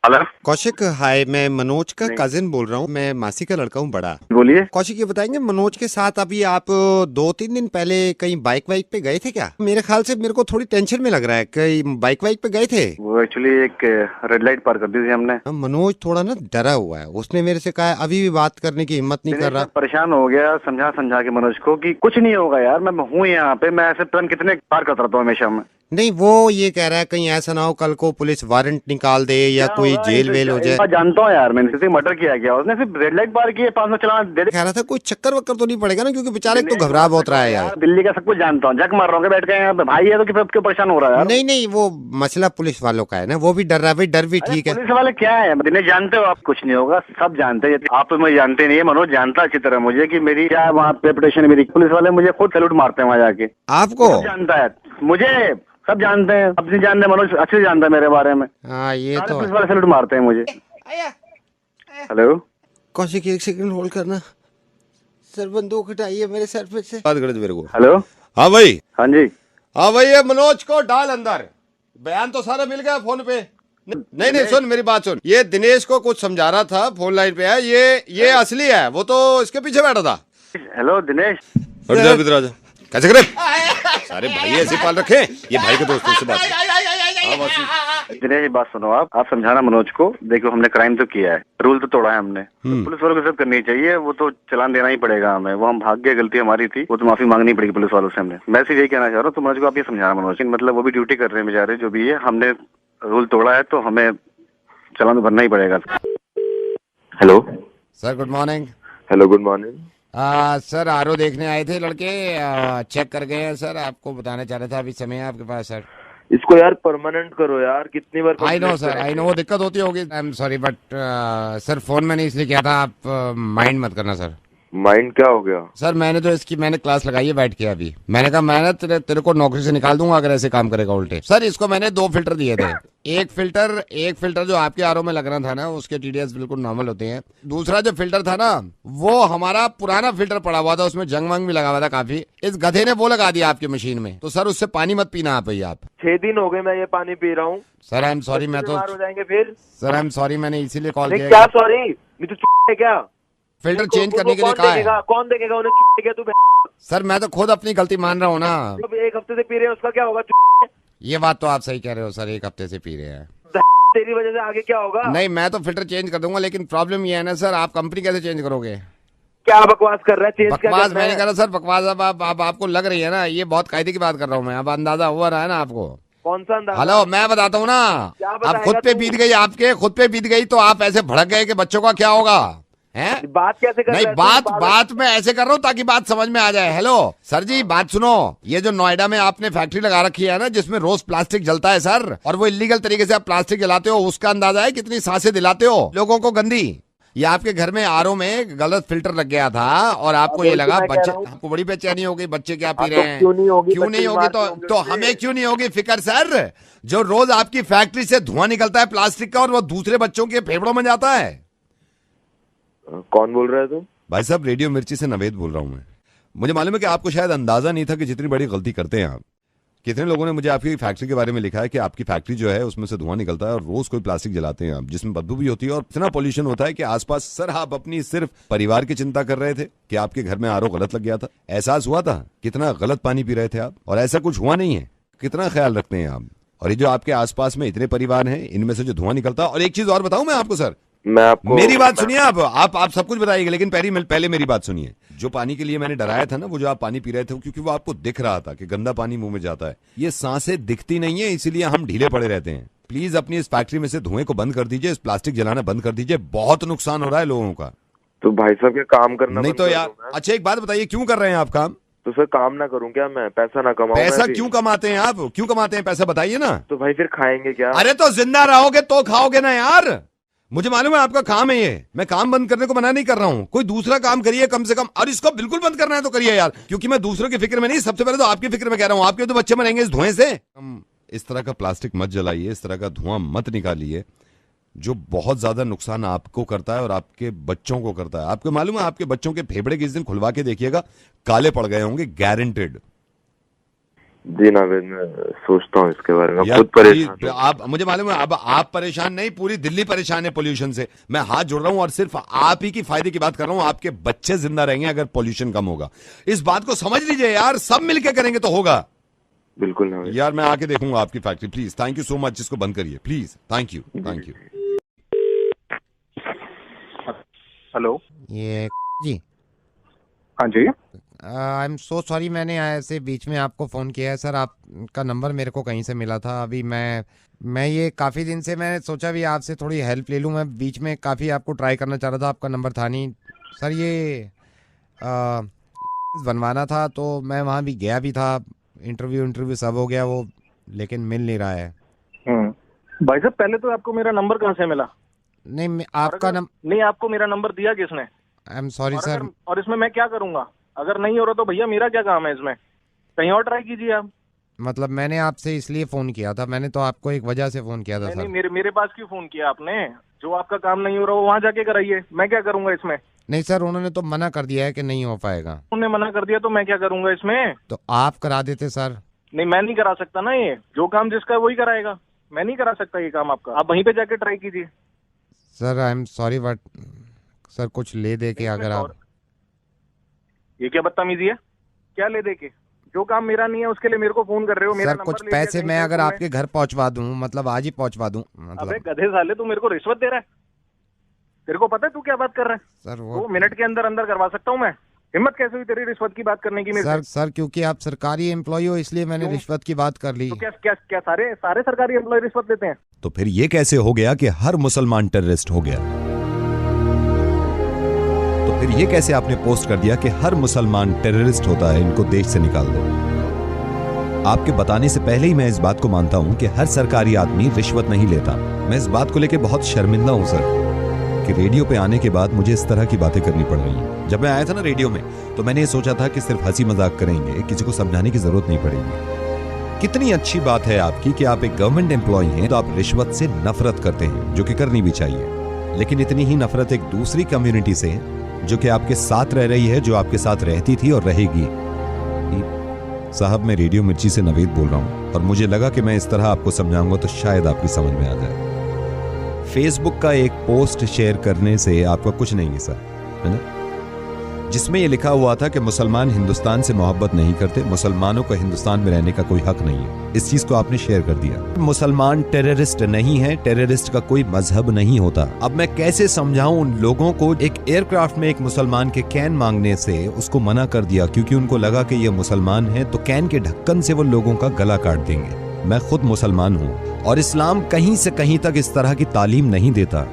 हेलो कौशिक, हाय, मैं मनोज का कजिन बोल रहा हूँ। मैं मासी का लड़का हूँ बड़ा। बोलिए। कौशिक ये बताएंगे, मनोज के साथ अभी आप 2-3 दिन पहले कहीं बाइक पे गए थे क्या? मेरे ख्याल से मेरे को थोड़ी टेंशन में लग रहा है, कहीं बाइक पे गए थे? वो एक्चुअली एक रेड लाइट पार कर दी थी हमने। मनोज थोड़ा ना डरा हुआ है, उसने मेरे से कहा अभी भी बात करने की हिम्मत नहीं कर रहा। परेशान हो गया समझा के मनोज को कि कुछ नहीं होगा यार, मैं हूँ यहाँ पे, मैं ऐसे टर्न कितने पार करता रहता हूँ हमेशा में। नहीं, वो ये कह रहा है कहीं ऐसा ना हो कल को पुलिस वारंट निकाल दे या कोई जेल वेल हो जाए। जानता हूँ यार, मैंने सिर्फ मर्डर किया गया, उसने सिर्फ रेड लाइट पार की, 500 चलान दे दे। कह रहा था कोई चक्कर वक्कर तो नहीं पड़ेगा ना, क्योंकि बेचारे तो घबरा बहुत रहा है यार। दिल्ली का सब कुछ जानता हूँ, जग मार रहा हूँ बैठ के यहाँ पे। भाई है तो क्यों परेशान हो रहा है? नहीं, वो मसला पुलिस वालों का है ना, वो भी डर रहा है भाई। डर भी ठीक है। पुलिस वाले क्या है, दिनेश जानते हो आप? कुछ नहीं होगा, सब जानते हैं। आप मुझे जानते नहीं है, मनोज जानता अच्छी तरह मुझे कि मेरी क्या वहाँ रेपुटेशन है मेरी। पुलिस वाले मुझे खुद सैल्यूट मारते हैं वहाँ जाके। आपको जानता है? मुझे सब जानते हैं, अपनी जानते हैं। मनोज अच्छे से जानता है मेरे बारे में। हाँ ये तो पुलिस वाले सैल्यूट मारते हैं मुझे। हेलो कौशिक, एक सेकंड होल्ड करना। सर बंदूक हटाइए मेरे सर पे से। बात कर मेरे को। हेलो हाँ भाई। हाँ जी। हाँ भाई, ये मनोज को डाल अंदर। बयान तो सारा मिल गया फोन पे। नहीं सुन मेरी बात सुन। ये दिनेश को कुछ समझा रहा था, फोन लाइन पे है। ये असली है, वो तो इसके पीछे बैठा था। हेलो दिनेश। कैसे करे सारे भाई ऐसे पाल रखे, ये भाई के दोस्तों से बात। दिनेश बात सुनो, आप समझाना मनोज को। देखो हमने क्राइम तो किया है, रूल तो तोड़ा है हमने, तो पुलिस वालों को सब करनी चाहिए। वो तो चलान देना ही पड़ेगा हमें, वो हम भाग गए, गलती हमारी थी, वो तो माफी मांगनी पड़ेगी पुलिस वालों से हमने। मैं सिर्फ यही कहना चाह रहा हूँ, तो मनोज को आप ये समझाना। मनोज मतलब वो भी ड्यूटी कर रहे हैं बेचारे, जो भी है, हमने रूल तोड़ा है तो हमें चलान भरना ही पड़ेगा। Hello sir, good morning. Hello good morning. Sir RO देखने आए थे लड़के, चेक कर गए हैं सर। आपको बताना चाह रहा था, अभी समय है आपके पास सर? इसको यार परमानेंट करो यार, कितनी बार। I know sir, I know, वो दिक्कत होती होगी। I am sorry but sir phone मैंने इसलिए किया था, आप माइंड मत करना सर। माइंड क्या हो गया सर? मैंने क्लास लगाई है बैठ के अभी। मैंने कहा मैं ना तेरे को नौकरी से निकाल दूंगा अगर ऐसे काम करेगा उल्टे। सर इसको मैंने 2 फिल्टर दिए थे। एक फिल्टर जो आपके आरओ में लगना था ना, उसके टीडीएस बिल्कुल नॉर्मल होते हैं। दूसरा जो फिल्टर था ना, वो हमारा पुराना फिल्टर पड़ा हुआ था, उसमें जंग वंग भी लगा हुआ था काफी। इस गधे ने वो लगा दिया आपकी मशीन में, तो सर उससे पानी मत पीना आप। 6 दिन हो गए मैं ये पानी पी रहा हूँ सर। आई एम सॉरी, मैं तो हो जाएंगे फिर। सर आई एम सॉरी, मैंने इसीलिए कॉल किया। क्या सॉरी? मैं तो क्या फिल्टर चेंज करने के लिए कहा है। कौन देखेगा उन्हें? क्या तू? सर मैं तो खुद अपनी गलती मान रहा हूँ ना। 1 हफ्ते से पी रहे हैं, उसका क्या होगा? ये बात तो आप सही कह रहे हो सर, 1 हफ्ते से पी रहे हैं। तेरी वजह से आगे क्या होगा? नहीं, मैं तो फिल्टर चेंज कर दूंगा, लेकिन प्रॉब्लम ये है ना सर, आप कंपनी कैसे चेंज करोगे? क्या बकवास कर रहा है? चेंज बकवास मैंने कहा सर, बकवास अब आपको लग रही है ना, ये बहुत कायदे की बात कर रहा हूँ मैं। अब अंदाजा हुआ रहा है ना आपको? कौन सा अंदाजा? हेलो, मैं बताता हूँ ना। अब खुद पे बीत गई, आपके खुद पे बीत गई तो आप ऐसे भड़क गए कि बच्चों का क्या होगा। हैं? बात कैसे कर नहीं, रहे हैं? बात मैं ऐसे कर रहा हूँ ताकि बात समझ में आ जाए। हेलो सर जी, बात सुनो। ये जो नोएडा में आपने फैक्ट्री लगा रखी है ना, जिसमें रोज प्लास्टिक जलता है सर, और वो इलीगल तरीके से आप प्लास्टिक जलाते हो, उसका अंदाजा है कितनी सांसें दिलाते हो लोगों को गंदी। ये आपके घर में आरओ में गलत फिल्टर लग गया था और आपको ये लगा बच्चे, आपको बड़ी बेचैनी हो गई, बच्चे क्या पी रहे हैं। क्यों नहीं होगी? तो हमें क्यों नहीं होगी फिक्र सर? जो रोज आपकी फैक्ट्री से धुआं निकलता है प्लास्टिक का और वो दूसरे बच्चों के फेफड़ों में जाता है। कौन बोल रहा है तुम? भाई साहब, रेडियो मिर्ची से नवेद बोल रहा हूं मैं। मुझे मालूम है कि आपको शायद अंदाजा नहीं था कि जितनी बड़ी गलती करते हैं आप। कितने लोगों ने मुझे आपकी फैक्ट्री के बारे में लिखा है कि आपकी फैक्ट्री जो है उसमें से धुआं निकलता है और रोज कोई प्लास्टिक जलाते हैं आप, जिसमें बदबू भी होती है और इतना पोल्यूशन होता है कि आसपास। सर, आप अपनी सिर्फ परिवार की चिंता कर रहे थे कि आपके घर में आरओ गलत लग गया था। एहसास हुआ था कितना गलत पानी पी रहे थे आप, और ऐसा कुछ हुआ नहीं है। कितना ख्याल रखते हैं आप। और ये जो आपके आसपास में इतने परिवार हैं, इनमें से जो धुआं निकलता है। और एक चीज और बताऊं मैं आपको सर, मैं आपको मेरी बात सुनिए। आप सब कुछ बताइएगा, लेकिन पहले मेरी बात सुनिए। जो पानी के लिए मैंने डराया था ना, वो जो आप पानी पी रहे थे, क्योंकि वो आपको दिख रहा था कि गंदा पानी मुंह में जाता है। ये सांसें दिखती नहीं है, इसीलिए हम ढीले पड़े रहते हैं। प्लीज अपनी इस फैक्ट्री में से धुएं को बंद कर दीजिए, इस प्लास्टिक जलाना बंद कर दीजिए। बहुत नुकसान हो रहा है लोगों का। तो भाई साहब ये काम करना नहीं तो यार, अच्छा एक बात बताइए, क्यों कर रहे हैं आप काम? तो सर काम ना करूं क्या मैं? पैसा ना कमाऊं? पैसा क्यों कमाते हैं आप? क्यों कमाते हैं पैसा, बताइए ना। तो भाई फिर खाएंगे क्या? अरे तो जिंदा रहोगे तो खाओगे ना यार। मुझे मालूम है आपका काम है ये, मैं काम बंद करने को मना नहीं कर रहा हूँ। कोई दूसरा काम करिए कम से कम, और इसको बिल्कुल बंद करना है तो करिए यार, क्योंकि मैं दूसरों की फिक्र में नहीं, सबसे पहले तो आपकी फिक्र में कह रहा हूँ। आपके तो बच्चे मरेंगे इस धुएं से। हम इस तरह का प्लास्टिक मत जलाइए, इस तरह का धुआं मत निकालिए, जो बहुत ज्यादा नुकसान आपको करता है और आपके बच्चों को करता है। आपको मालूम है आपके बच्चों के फेफड़े किस दिन खुलवा के देखिएगा, काले पड़ गए होंगे, गारंटेड। जी नावेद, मैं सोचता हूँ इसके बारे में, खुद परेशान। आप, मुझे मालूम है अब आप परेशान नहीं, पूरी दिल्ली परेशान है पोल्यूशन से। मैं हाथ जोड़ रहा हूँ और सिर्फ आप ही की फायदे की बात कर रहा हूँ। आपके बच्चे जिंदा रहेंगे अगर पोल्यूशन कम होगा। इस बात को समझ लीजिए यार, सब मिलके करेंगे तो होगा। बिल्कुल नावेद यार, मैं आके देखूंगा आपकी factory. Please, thank you so much. इसको बंद करिए प्लीज। Thank you. हेलो, ये जी। हाँ जी। आई एम सो सॉरी, मैंने ऐसे बीच में आपको फ़ोन किया है सर। आपका नंबर मेरे को कहीं से मिला था। अभी मैं ये काफ़ी दिन से मैंने सोचा भी आपसे थोड़ी हेल्प ले लूँ। मैं बीच में काफ़ी आपको ट्राई करना चाह रहा था, आपका नंबर था नहीं सर। ये बनवाना था तो मैं वहाँ भी गया भी था, इंटरव्यू सब हो गया वो, लेकिन मिल नहीं रहा है। भाई साहब, पहले तो आपको मेरा नंबर कहाँ से मिला? नहीं, आपका नहीं, आपको मेरा नंबर दिया किसने? आई एम सॉरी सर। और इसमें मैं क्या करूंगा? अगर नहीं हो रहा तो भैया मेरा क्या काम है इसमें? कहीं और ट्राई कीजिए आप। मतलब मैंने आपसे इसलिए फोन किया था, मैंने तो आपको एक वजह से फोन किया था सर। नहीं, मेरे पास क्यों फोन किया आपने? जो आपका काम नहीं हो रहा वो वहाँ जाके कराइए, मैं क्या करूंगा इसमें? नहीं सर, उन्होंने तो मना कर दिया है कि नहीं हो पाएगा। उन्होंने मना कर दिया तो मैं क्या करूंगा इसमें? तो आप करा देते सर। नहीं, मैं नहीं करा सकता ना। ये जो काम जिसका वही कराएगा, मैं नहीं करा सकता ये काम आपका। आप वहीं पे जाके ट्राई कीजिए। Sir I am sorry but sir कुछ ले दे के अगर आप। ये क्या बदतमीजी है? क्या ले दे के? जो काम मेरा नहीं है उसके लिए मेरे को फोन कर रहे हो? मेरा सर कुछ पैसे मैं अगर आपके घर पहुंचवा दूं, मतलब आज ही पहुंचवा दूं, मतलब। अबे गधे साले, तू मेरे को रिश्वत दे रहा है? तेरे को पता है तू क्या बात कर रहा है? सर वो 2 मिनट के अंदर अंदर करवा सकता हूँ मैं। हिम्मत कैसे हुई तेरी रिश्वत की बात करने की मेरे से? सर क्योंकि आप सरकारी एम्प्लॉय हो इसलिए मैंने रिश्वत की बात कर ली। तो क्या सारे सरकारी एम्प्लॉय रिश्वत लेते हैं? तो फिर ये कैसे हो गया कि हर मुसलमान टेररिस्ट हो गया? तो फिर ये कैसे आपने पोस्ट कर दिया कि हर मुसलमान टेररिस्ट होता है, इनको देश से निकाल दो? आपके बताने से पहले ही मैं इस बात को मानता हूं कि हर सरकारी आदमी रिश्वत नहीं लेता। मैं इस बात को लेकर बहुत शर्मिंदा हूं सर कि रेडियो पे आने के बाद मुझे इस तरह की बातें करनी पड़ रही हैं। जब मैं आया था ना रेडियो में, तो मैंने ये सोचा था कि सिर्फ हंसी मजाक करेंगे, किसी को समझाने की जरूरत नहीं पड़ेगी। कितनी अच्छी बात है आपकी कि आप एक गवर्नमेंट एम्प्लॉय हैं तो आप रिश्वत से नफरत करते हैं, जो कि करनी भी चाहिए। लेकिन इतनी ही नफरत एक दूसरी कम्युनिटी से जो कि आपके साथ रह रही है, जो आपके साथ रहती थी और रहेगी। साहब, मैं रेडियो मिर्ची से नवेद बोल रहा हूं और मुझे लगा कि मैं इस तरह आपको समझाऊंगा तो शायद आपकी समझ में आ जाए। फेसबुक का एक पोस्ट शेयर करने से आपका कुछ नहीं है सर, है ना, जिसमें यह लिखा हुआ था कि मुसलमान हिंदुस्तान से मोहब्बत नहीं करते, मुसलमानों को हिंदुस्तान में रहने का कोई हक नहीं है। इस चीज को आपने शेयर कर दिया। मुसलमान टेररिस्ट नहीं है, टेररिस्ट का कोई मजहब नहीं होता। अब मैं कैसे समझाऊं उन लोगों को? एक एयरक्राफ्ट में एक मुसलमान के कैन मांगने से उसको मना कर दिया क्योंकि उनको लगा कि ये मुसलमान है, तो कैन के ढक्कन से वो लोगों का गला काट देंगे। मैं खुद मुसलमान हूं और इस्लाम कहीं से कहीं तक इस तरह की तालीम नहीं देता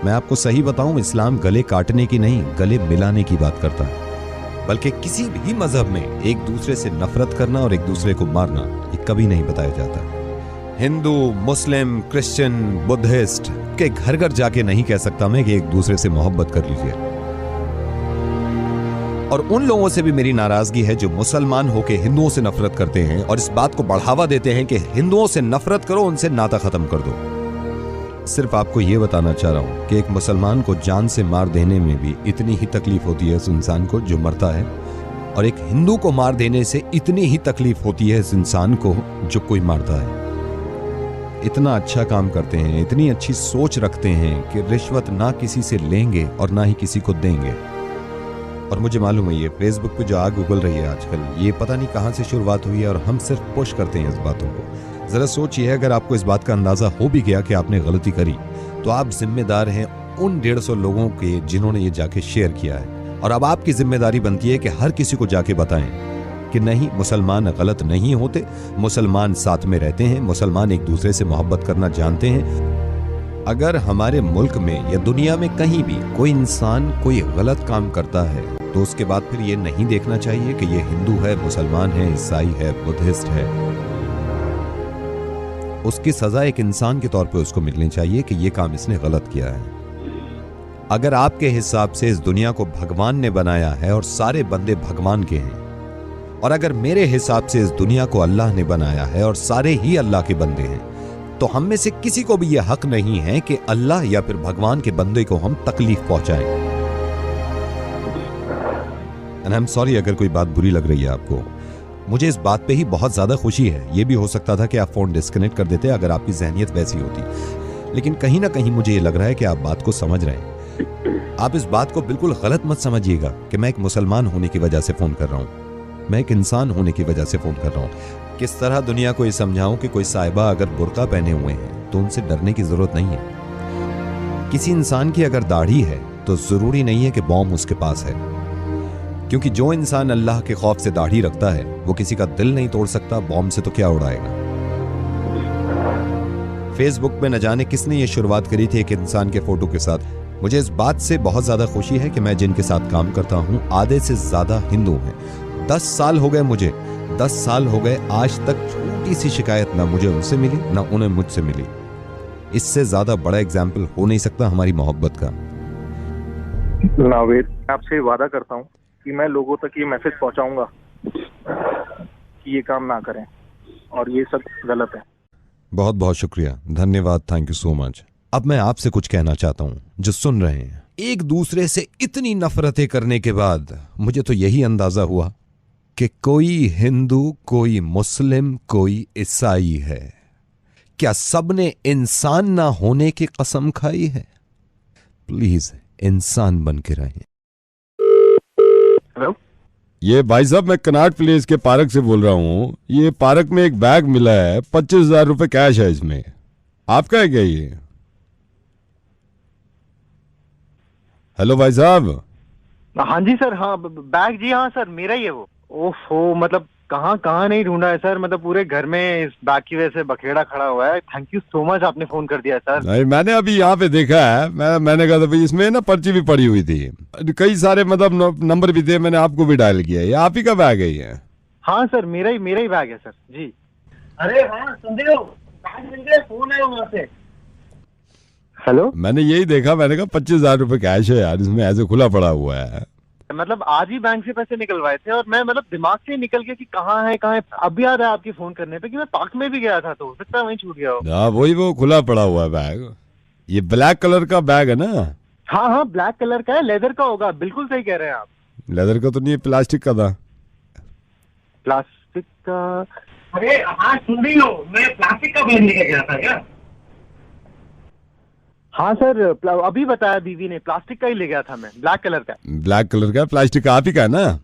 मैं आपको सही बताऊं, इस्लाम गले काटने की नहीं, गले मिलाने की बात करता है। बल्कि किसी भी मजहब में एक दूसरे से नफरत करना और एक दूसरे को मारना ये कभी नहीं बताया जाता। हिंदू, मुस्लिम, क्रिश्चियन, बुद्धिस्ट के घर घर जाके नहीं कह सकता मैं कि एक दूसरे से मोहब्बत कर लीजिए। और उन लोगों से भी मेरी नाराजगी है जो मुसलमान होके हिंदुओं से नफरत करते हैं और इस बात को बढ़ावा देते हैं कि हिंदुओं से नफरत करो, उनसे नाता खत्म कर दो। सिर्फ आपको यह बताना चाह रहा हूं कि एक मुसलमान को जान से मार देने में भी इतनी ही तकलीफ होती है उस इंसान को जो मरता है, और एक हिंदू को मार देने से इतनी ही तकलीफ होती है इस इंसान को जो कोई मारता है। इतना अच्छा काम करते हैं, इतनी अच्छी सोच रखते हैं कि रिश्वत ना किसी से लेंगे और ना ही किसी को देंगे। और मुझे मालूम है ये फेसबुक पे जो आग उगल रही है आजकल, ये पता नहीं कहां से शुरुआत हुई है और हम सिर्फ पुश करते हैं इस बातों को। जरा सोचिए, अगर आपको इस बात का अंदाजा हो भी गया कि आपने गलती करी, तो आप जिम्मेदार हैं उन 150 लोगों के जिन्होंने ये जाके शेयर किया है। और अब आपकी जिम्मेदारी बनती है कि हर किसी को जाके बताएं कि नहीं, मुसलमान गलत नहीं होते, मुसलमान साथ में रहते हैं, मुसलमान एक दूसरे से मोहब्बत करना जानते हैं। अगर हमारे मुल्क में या दुनिया में कहीं भी कोई इंसान कोई गलत काम करता है तो उसके बाद फिर ये नहीं देखना चाहिए कि ये हिंदू है, मुसलमान है, ईसाई है, बुद्धिस्ट है। उसकी सजा एक इंसान के तौर पे उसको मिलनी चाहिए कि ये काम इसने गलत किया है। अगर आपके हिसाब से इस दुनिया को भगवान ने बनाया है और सारे बंदे भगवान के हैं, और अगर मेरे हिसाब से इस दुनिया को अल्लाह ने बनाया है और सारे ही अल्लाह के बंदे हैं, तो हम में से किसी को भी यह हक नहीं है कि अल्लाह या फिर भगवान के बंदे को हम तकलीफ पहुंचाएं। एंड आई एम सॉरी अगर कोई बात बुरी लग रही है आपको। मुझे इस बात पे ही बहुत ज्यादा खुशी है। यह भी हो सकता था कि आप फोन डिस्कनेक्ट कर देते अगर आपकी जहनियत वैसी होती, लेकिन कहीं ना कहीं मुझे ये लग रहा है कि आप बात को समझ रहे हैं। आप इस बात को बिल्कुल गलत मत समझिएगा कि मैं एक मुसलमान होने की वजह से फोन कर रहा हूं, मैं एक इंसान होने की वजह से फोन कर रहा हूं। किस तरह दुनिया को ये समझाऊं कि कोई साहिबा अगर बुर्का पहने हुए हैं तो उनसे डरने की जरूरत नहीं है। किसी इंसान की अगर दाढ़ी है तो जरूरी नहीं है कि बॉम्ब उसके पास है, क्योंकि जो इंसान अल्लाह के खौफ से दाढ़ी रखता है वो किसी का दिल नहीं तोड़ सकता, बॉम्ब से तो क्या उड़ाएगा। फेसबुक में न जाने किसने ये शुरुआत करी थी एक इंसान के फोटो के साथ। मुझे इस बात से बहुत ज्यादा खुशी है कि मैं जिनके साथ काम करता हूं आधे से ज्यादा हिंदू हैं। 10 साल हो गए मुझे, 10 साल हो गए, आज तक छोटी सी शिकायत ना मुझे उनसे मिली ना उन्हें मुझसे मिली। इससे ज्यादा बड़ा एग्जाम्पल हो नहीं सकता हमारी मोहब्बत का। नावेद, आपसे वादा करता हूँ कि मैं लोगों तक ये मैसेज पहुंचाऊंगा कि ये काम ना करें और ये सब गलत है। बहुत बहुत शुक्रिया, धन्यवाद, थैंक यू सो मच। अब मैं आपसे कुछ कहना चाहता हूं जो सुन रहे हैं। एक दूसरे से इतनी नफरतें करने के बाद मुझे तो यही अंदाजा हुआ कि कोई हिंदू, कोई मुस्लिम, कोई ईसाई है। क्या सबने इंसान ना होने की कसम खाई है? प्लीज इंसान बन के रहें। हेलो, ये भाई साहब मैं कनाट प्लेस के पार्क से बोल रहा हूँ। ये पार्क में एक बैग मिला है, 25,000 रुपए कैश है इसमें। आपका है क्या ये? हेलो भाई साहब। हाँ जी सर, हाँ बैग जी, हाँ सर मेरा ही है वो। ओफो, मतलब कहाँ कहाँ नहीं ढूंढा है सर, मतलब पूरे घर में इस बैग की वजह से बखेड़ा खड़ा हुआ है। थैंक यू सो मच, आपने फोन कर दिया सर। नहीं, मैंने अभी यहाँ पे देखा है, मैंने कहा था भाई इसमें ना पर्ची भी पड़ी हुई थी, कई सारे मतलब नंबर भी थे, मैंने आपको भी डायल किया। ये आप ही का बैग है ये? हाँ सर, मेरा ही बैग है सर जी। अरे हाँ संदेह, बैग मिल गया, फोन आया वहाँ से। हेलो, मैंने यही देखा, मैंने कहा 25,000 रुपए कैश है यार, इसमें ऐसे खुला पड़ा हुआ है। मतलब आज ही बैंक से पैसे निकलवाए थे और मैं मतलब दिमाग से निकल गया कि कहाँ है कहाँ है। अब याद है आपकी फोन करने पे कि मैं पार्क में भी गया था, तो हो सकता है वहीं छूट गया हो। हाँ वही, वो खुला पड़ा हुआ है बैग। ये ब्लैक कलर का बैग है ना? हाँ हाँ, ब्लैक कलर का है, लेदर का होगा। बिल्कुल सही कह रहे हैं आप। लेदर का तो नहीं है, प्लास्टिक का था। प्लास्टिक का? अरे हाँ सुन रही हो, मैं प्लास्टिक का बैग लेके गया था क्या? हाँ सर, अभी बताया बीवी ने, प्लास्टिक का ही ले गया था मैं, ब्लैक कलर का। ब्लैक कलर का, प्लास्टिक का आप ही का है ना?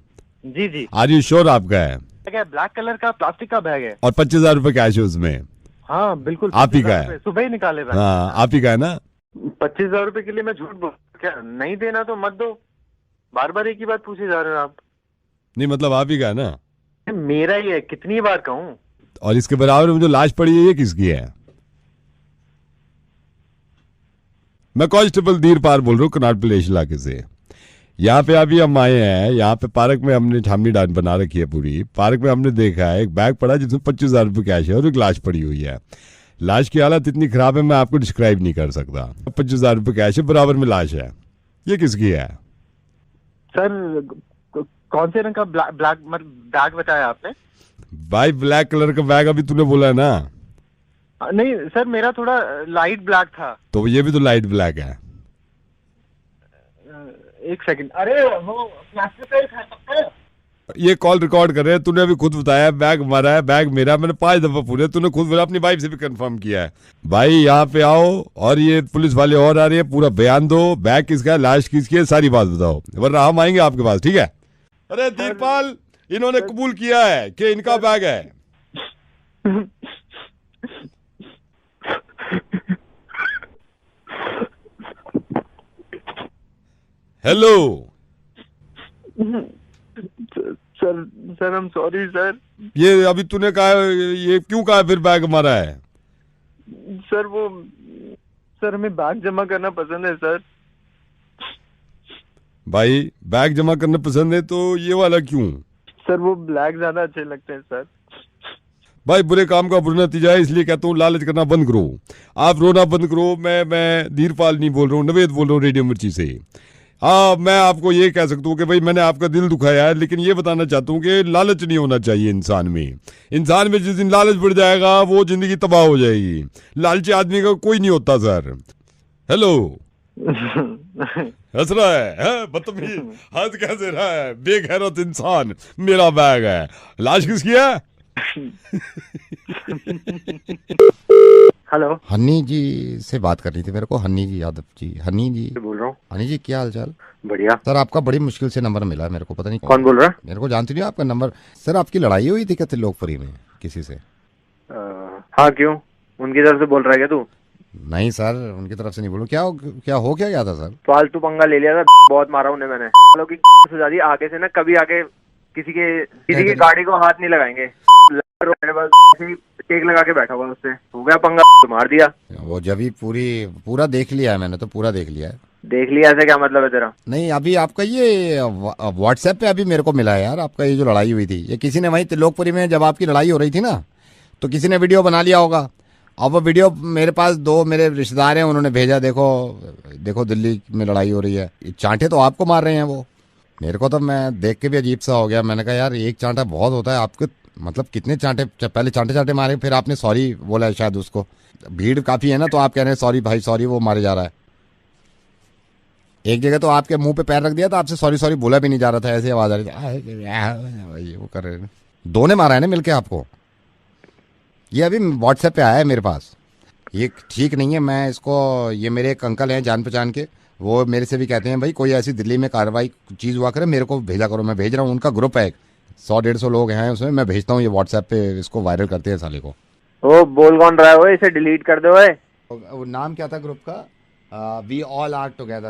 जी जी। आर यू श्योर आपका है? ब्लैक कलर का प्लास्टिक का बैग है और 25,000 रुपए कैश है उसमें? हाँ बिल्कुल, आप ही का है? सुबह ही निकाले बैग। हाँ आप ही का है ना? 25,000 रुपए के लिए मैं झूठ बोल क्या? नहीं देना तो मत दो, बार बार एक ही बात पूछे जा रहे हो आप। नहीं मतलब आप ही का है ना? मेरा ही है, कितनी बार कहूँ। और इसके बराबर में जो लाश पड़ी है ये किसकी है? मैं कांस्टेबल धीरपाल बोल रहा हूँ कनाट प्लेस इलाके से। यहाँ पे अभी हम आए हैं, यहाँ पे पार्क में हमने छावनी डाल बना रखी है पूरी। पार्क में हमने देखा है एक बैग पड़ा जिसमें 25,000 रुपये कैश है और एक लाश पड़ी हुई है। लाश की हालत इतनी खराब है मैं आपको डिस्क्राइब नहीं कर सकता। 25,000 रुपये कैश है, बराबर में लाश है। ये किसकी है? सर कौन से रंग का ब्लैक बैग बताया आपने? भाई ब्लैक कलर का बैग अभी तूने बोला है ना? नहीं सर, मेरा थोड़ा लाइट ब्लैक था। तो ये भी तो लाइट ब्लैक है। एक सेकंड, अरे वो प्लास्टिक का ही था। ये कॉल रिकॉर्ड कर रहे हैं। तूने अभी खुद बताया बैग हमारा है, बैग मेरा। मैंने 5 दफा पूछा, तूने खुद बोला, अपनी वाइफ से भी कंफर्म किया है। भाई यहाँ पे आओ और ये पुलिस वाले और आ रहे हैं, पूरा बयान दो, बैग किसका है, लाश किसकी है, सारी बात बताओ, वरना हम आएंगे आपके पास। ठीक है? अरे धीरपाल, इन्होंने कबूल किया है कि इनका बैग है। Hello sir I'm sorry sir. ये अभी तूने कहा, ये क्यों कहा फिर बैग हमारा है? सर हमें बैग जमा करना पसंद है सर। भाई बैग जमा करना पसंद है तो ये वाला क्यों? सर वो ब्लैक ज्यादा अच्छे लगते हैं सर। भाई बुरे काम का बुरा नतीजा है, इसलिए कहता हूँ लालच करना बंद करो, आप रोना बंद करो। मैं धीरपाल नहीं बोल रहा हूँ, नवेद बोल रहा हूँ रेडियो मिर्ची से। हाँ, मैं आपको ये कह सकता हूँ कि भाई मैंने आपका दिल दुखाया है, लेकिन ये बताना चाहता हूँ कि लालच नहीं होना चाहिए इंसान में। इंसान में जिस दिन लालच बढ़ जाएगा वो जिंदगी तबाह हो जाएगी। लालची आदमी का कोई नहीं होता सर। हेलो हंस रहा है बदतमीज, हंस कैसे रहा है बेगैरत इंसान। मेरा बैग है, लाश किसकी है? हेलो, हन्नी जी से बात करनी थी मेरे को। हन्नी जी यादव जी, हन्नी जी बोल रहा हूँ। हन्नी जी क्या हाल चाल? बढ़िया सर, आपका बड़ी मुश्किल से नंबर मिला मेरे को, पता नहीं कौन बोल रहा है? मेरे को जानती नहीं आपका नंबर। सर आपकी लड़ाई हुई थी क्या त्रिलोकपुरी में किसी से? हाँ क्यों, उनकी तरफ से बोल रहा है क्या तू? नहीं सर, उनकी तरफ से नहीं बोलूं। क्या गया था सर? फालतू पंगा ले लिया था, बहुत मारा उन्हें मैंने। की सुझा दी, आगे से ना कभी आगे किसी की गाड़ी को हाथ नहीं लगाएंगे। मेरे पास टेक लगा के बैठा हुआ, उससे हो गया पंगा तो मार दिया। वो जब ही पूरा देख लिया है मैंने, तो पूरा देख लिया है। देख लिया ऐसे क्या मतलब है तेरा? नहीं, अभी आपका ये व्हाट्सएप पे अभी मेरे को मिला है यार, आपका ये जो लड़ाई हुई थी, ये किसी ने वहीं त्रिलोकपुरी में जब आपकी लड़ाई हो रही थी ना, तो किसी ने वीडियो बना लिया होगा। अब वो वीडियो मेरे पास 2 मेरे रिश्तेदार हैं, उन्होंने भेजा, देखो दिल्ली में लड़ाई हो रही है। चांटे तो आपको मार रहे हैं वो। मेरे को तो मैं देख के भी अजीब सा हो गया। मैंने कहा यार एक चांटा बहुत होता है, आपके मतलब कितने चांटे, पहले चांटे मारे, फिर आपने सॉरी बोला है शायद उसको। भीड़ काफी है ना, तो आप कह रहे हैं सॉरी भाई सॉरी, वो मारे जा रहा है। एक जगह तो आपके मुंह पे पैर रख दिया था, आपसे सॉरी बोला भी नहीं जा रहा था, ऐसी आवाज आ रही थी। वो कर रहे, 2 ने मारा है ना मिलके आपको। ये अभी व्हाट्सएप पे आया है मेरे पास। ये ठीक नहीं है। मैं इसको, ये मेरे एक अंकल हैं जान पहचान के, वो मेरे से भी कहते हैं भाई कोई ऐसी दिल्ली में कार्रवाई चीज़ हुआ करे मेरे को भेजा करो। मैं भेज रहा हूँ, उनका ग्रुप है 100-150 लोग हैं उसमें, मैं भेजता हूँ ये व्हाट्सएप पे, इसको वायरल करते हैं साले को। ओ बोल कौन रहा है वो, इसे डिलीट कर दो। वो नाम क्या था ग्रुप का? We all are together.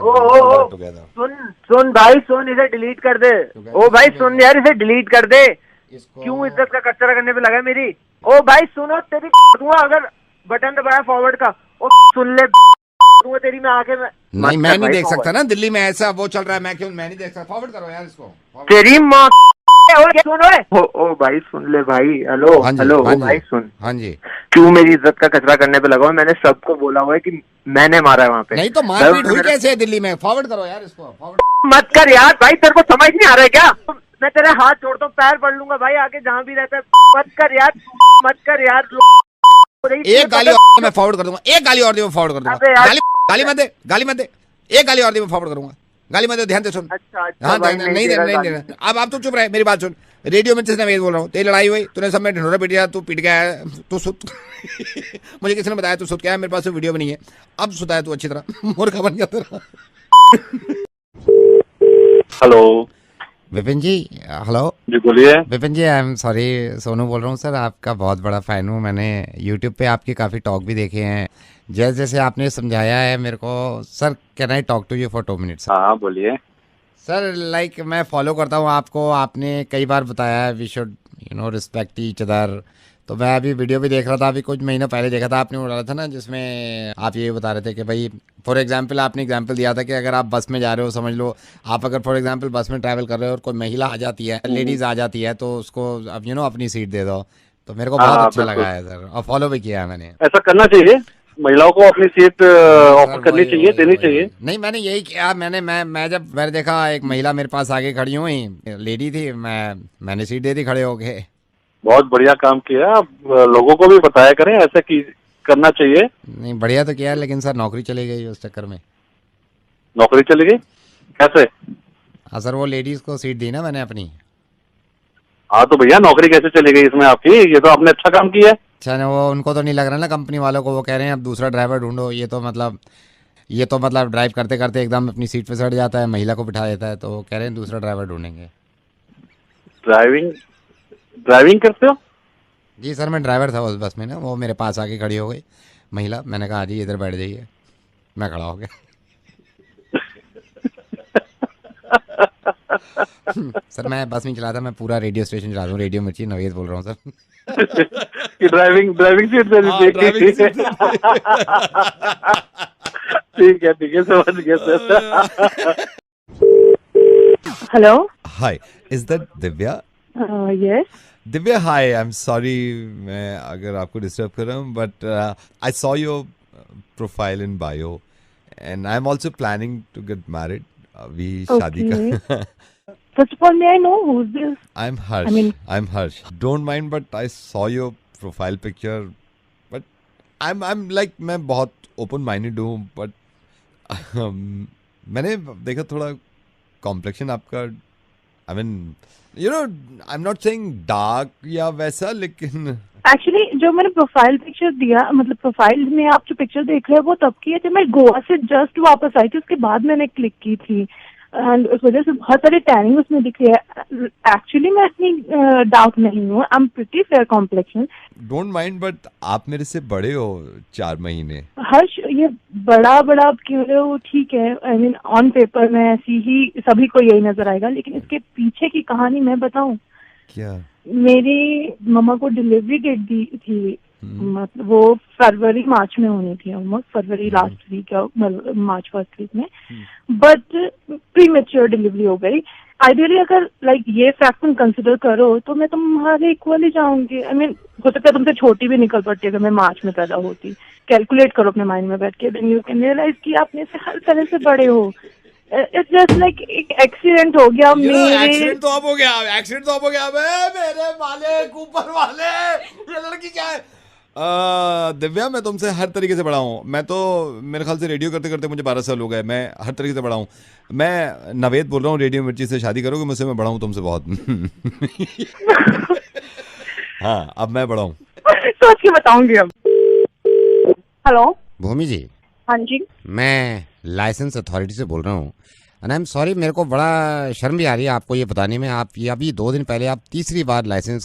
सुन भाई सुन, इसे डिलीट कर दे। ओ भाई सुन यार, इसे डिलीट कर दे। क्यों इज्जत का कचरा करने पे लगा है मेरी? ओ भाई सुनो, तेरी दूंगा अगर बटन दबाया फॉरवर्ड का। ओ सुन ले, दूंगा तेरी मैं आके। नहीं, मैं नहीं देख सकता ना, दिल्ली में ऐसा वो चल रहा है, मैं नहीं देख सकता। फॉरवर्ड करो यार इसको। तेरी माँ ओ भाई सुन ले भाई। हेलो हेलो भाई सुन। हाँ जी, क्यों मेरी इज्जत का कचरा करने पे लगा हुआ? मैंने सबको बोला हुआ है कि मैंने मारा है वहाँ पे। नहीं तो मारपीट हुई कैसे है दिल्ली में? फॉरवर्ड करो यार इसको। मत कर यार भाई, तेरे को समझ नहीं आ रहा है क्या? मैं तेरे हाथ जोड़ता हूँ, पैर पड़ लूंगा भाई, आके जहाँ भी रहता है। मत कर यार, मत कर यार। एक गाली और मैं फॉरवर्ड कर दूंगा, एक गाली और दी मैं फॉरवर्ड कर दूंगा। गाली मत दे, एक गाली और दी मैं फॉरवर्ड करूंगा। गाली मत दे, ध्यान से सुन। अच्छा हाँ, नहीं देना। अब आप तो चुप रहे, मेरी बात सुन। रेडियो में मैं बोल रहा हूँ, तेरी लड़ाई हुई, तूने सब में ढिंढोरा पीट गया, तू पीट गया है, तू सुत। मुझे किसी ने बताया तू सुत क्या है, मेरे पास वीडियो भी नहीं है। अब सुता है तू अच्छी तरह, मूर्ख बन गया तेरा। हेलो विपिन जी। हेलो जी, बोलिए। विपिन जी, आई एम सॉरी, सोनू बोल रहा हूँ सर, आपका बहुत बड़ा फ़ैन हूँ। मैंने यूट्यूब पे आपके काफ़ी टॉक भी देखे हैं, जैसे आपने समझाया है मेरे को। Sir can I talk to you for 2 minutes? हाँ बोलिए सर। लाइक मैं फॉलो करता हूँ आपको, आपने कई बार बताया है we should respect each other. तो मैं अभी वीडियो भी देख रहा था, अभी कुछ महीनों पहले देखा था, आपने डाला था ना जिसमें आप ये बता रहे थे कि भाई फॉर एग्जांपल आपने एग्जांपल दिया था कि अगर आप बस में जा रहे हो, समझ लो आप अगर फॉर एग्जांपल बस में ट्रैवल कर रहे हो और कोई महिला आ जाती है, लेडीज आ जाती है, तो उसको अब अपनी सीट दे दो। तो मेरे को बहुत अच्छा लगा है सर, और फॉलो भी किया है मैंने। ऐसा करना चाहिए, महिलाओं को अपनी सीट ऑफर करनी चाहिए, देनी चाहिए। नहीं मैंने यही किया, मैं जब मैंने देखा एक महिला मेरे पास आगे खड़ी हुई, लेडी थी, मैंने सीट दे दी खड़े होके। बहुत बढ़िया काम किया, लोगों को भी बताया करें ऐसा की करना चाहिए। नहीं बढ़िया तो किया, लेकिन सर नौकरी चली गई उस चक्कर में। नौकरी चली गई कैसे? हाँ सर, वो लेडीज को सीट दी ना मैंने अपनी। हाँ तो भैया नौकरी कैसे चली गई इसमें आपकी? ये तो आपने अच्छा काम किया। अच्छा ना, वो उनको तो नहीं लग रहा ना कंपनी वालों को, वो कह रहे हैं अब दूसरा ड्राइवर ढूंढो। ये तो मतलब ड्राइव करते करते एकदम अपनी सीट पे सट जाता है, महिला को बिठा देता है, तो वो कह रहे हैं दूसरा ड्राइवर ढूंढेंगे। ड्राइविंग करते हो? जी सर, मैं ड्राइवर था उस बस में ना, वो मेरे पास आके खड़ी हो गई महिला, मैंने कहा जी इधर बैठ जाइए, मैं खड़ा हो गया। सर मैं बस में चलाता, मैं पूरा रेडियो स्टेशन चलाता हूँ, रेडियो मिर्ची, नवेद बोल रहा हूँ सर। ड्राइविंग सीट ठीक है समझ गया sir. Hello, hi, is that Divya? Yes Divya, hi, I am sorry मैं अगर आपको डिस्टर्ब कर रहा हूँ, but I saw your profile in bio and I am also planning to get married. अभी शादी का। First of all, may I know who's this? I'm Harsh. I'm Harsh. Don't mind, but I saw your profile picture. But I'm like मैं बहुत open minded हूँ, but मैंने देखा थोड़ा complexion आपका, I mean, I'm not saying dark या वैसा, लेकिन एक्चुअली जो मैंने प्रोफाइल पिक्चर दिया, मतलब प्रोफाइल में आप जो पिक्चर देख रहे हैं वो तब की है जब मैं गोवा से जस्ट वापस आई थी, उसके बाद मैंने क्लिक की थी एंड उस वजह से बहुत सारी टैनिंग उसमें दिख रही है। एक्चुअली मैं इतनी डार्क नहीं हूँ, I am pretty fair complexion. Don't mind, but आप मेरे से बड़े हो 4 महीने। हर्ष, ये बड़ा आप क्यों रहे हो? ठीक है, आई मीन ऑन पेपर में ऐसी ही सभी को यही नजर आएगा, लेकिन इसके पीछे की कहानी मैं बताऊं क्या? मेरी मम्मा को डिलीवरी डेट दी थी, मतलब वो फरवरी मार्च में होनी थी, ऑलमोस्ट फरवरी लास्ट वीक या मार्च फर्स्ट वीक में, बट प्री मेच्योर डिलीवरी हो गई। आइडियली अगर लाइक ये फैक्ट तुम कंसिडर करो तो मैं तुम्हारे इक्वल ही जाऊंगी। आई मीन हो सकता है तुमसे छोटी भी निकल पड़ती अगर मैं मार्च में पैदा होती। कैलकुलेट करो अपने माइंड में बैठ के, देन यू कैन रियलाइज कि आप मेरे से हर तरह से बड़े हो। इट्स जस्ट लाइक एक एक्सीडेंट हो गया मेरे। एक्सीडेंट तो अब हो गया मेरे मालिक, ऊपर वाले, ये लड़की क्या है? दिव्या, मैं तुमसे हर तरीके से बड़ा हूँ। मैं तो मेरे ख्याल से रेडियो करते करते मुझे 12 साल हो गए, मैं हर तरीके से बड़ा हूँ। मैं नवेद बोल रहा हूँ, रेडियो मिर्ची से शादी करोगे मुझसे? मैं बड़ा हूँ तुमसे बहुत। हाँ, अब मैं बड़ा हूँ। सोच के बताऊंगी अब। हेलो भूमि जी। हाँ जी, मैं लाइसेंस अथॉरिटी से बोल रहा हूँ। एंड आई एम सॉरी, मेरे को बड़ा शर्म भी आ रही है आपको ये बताने में। आप ये अभी 2 दिन पहले आप तीसरी बार लाइसेंस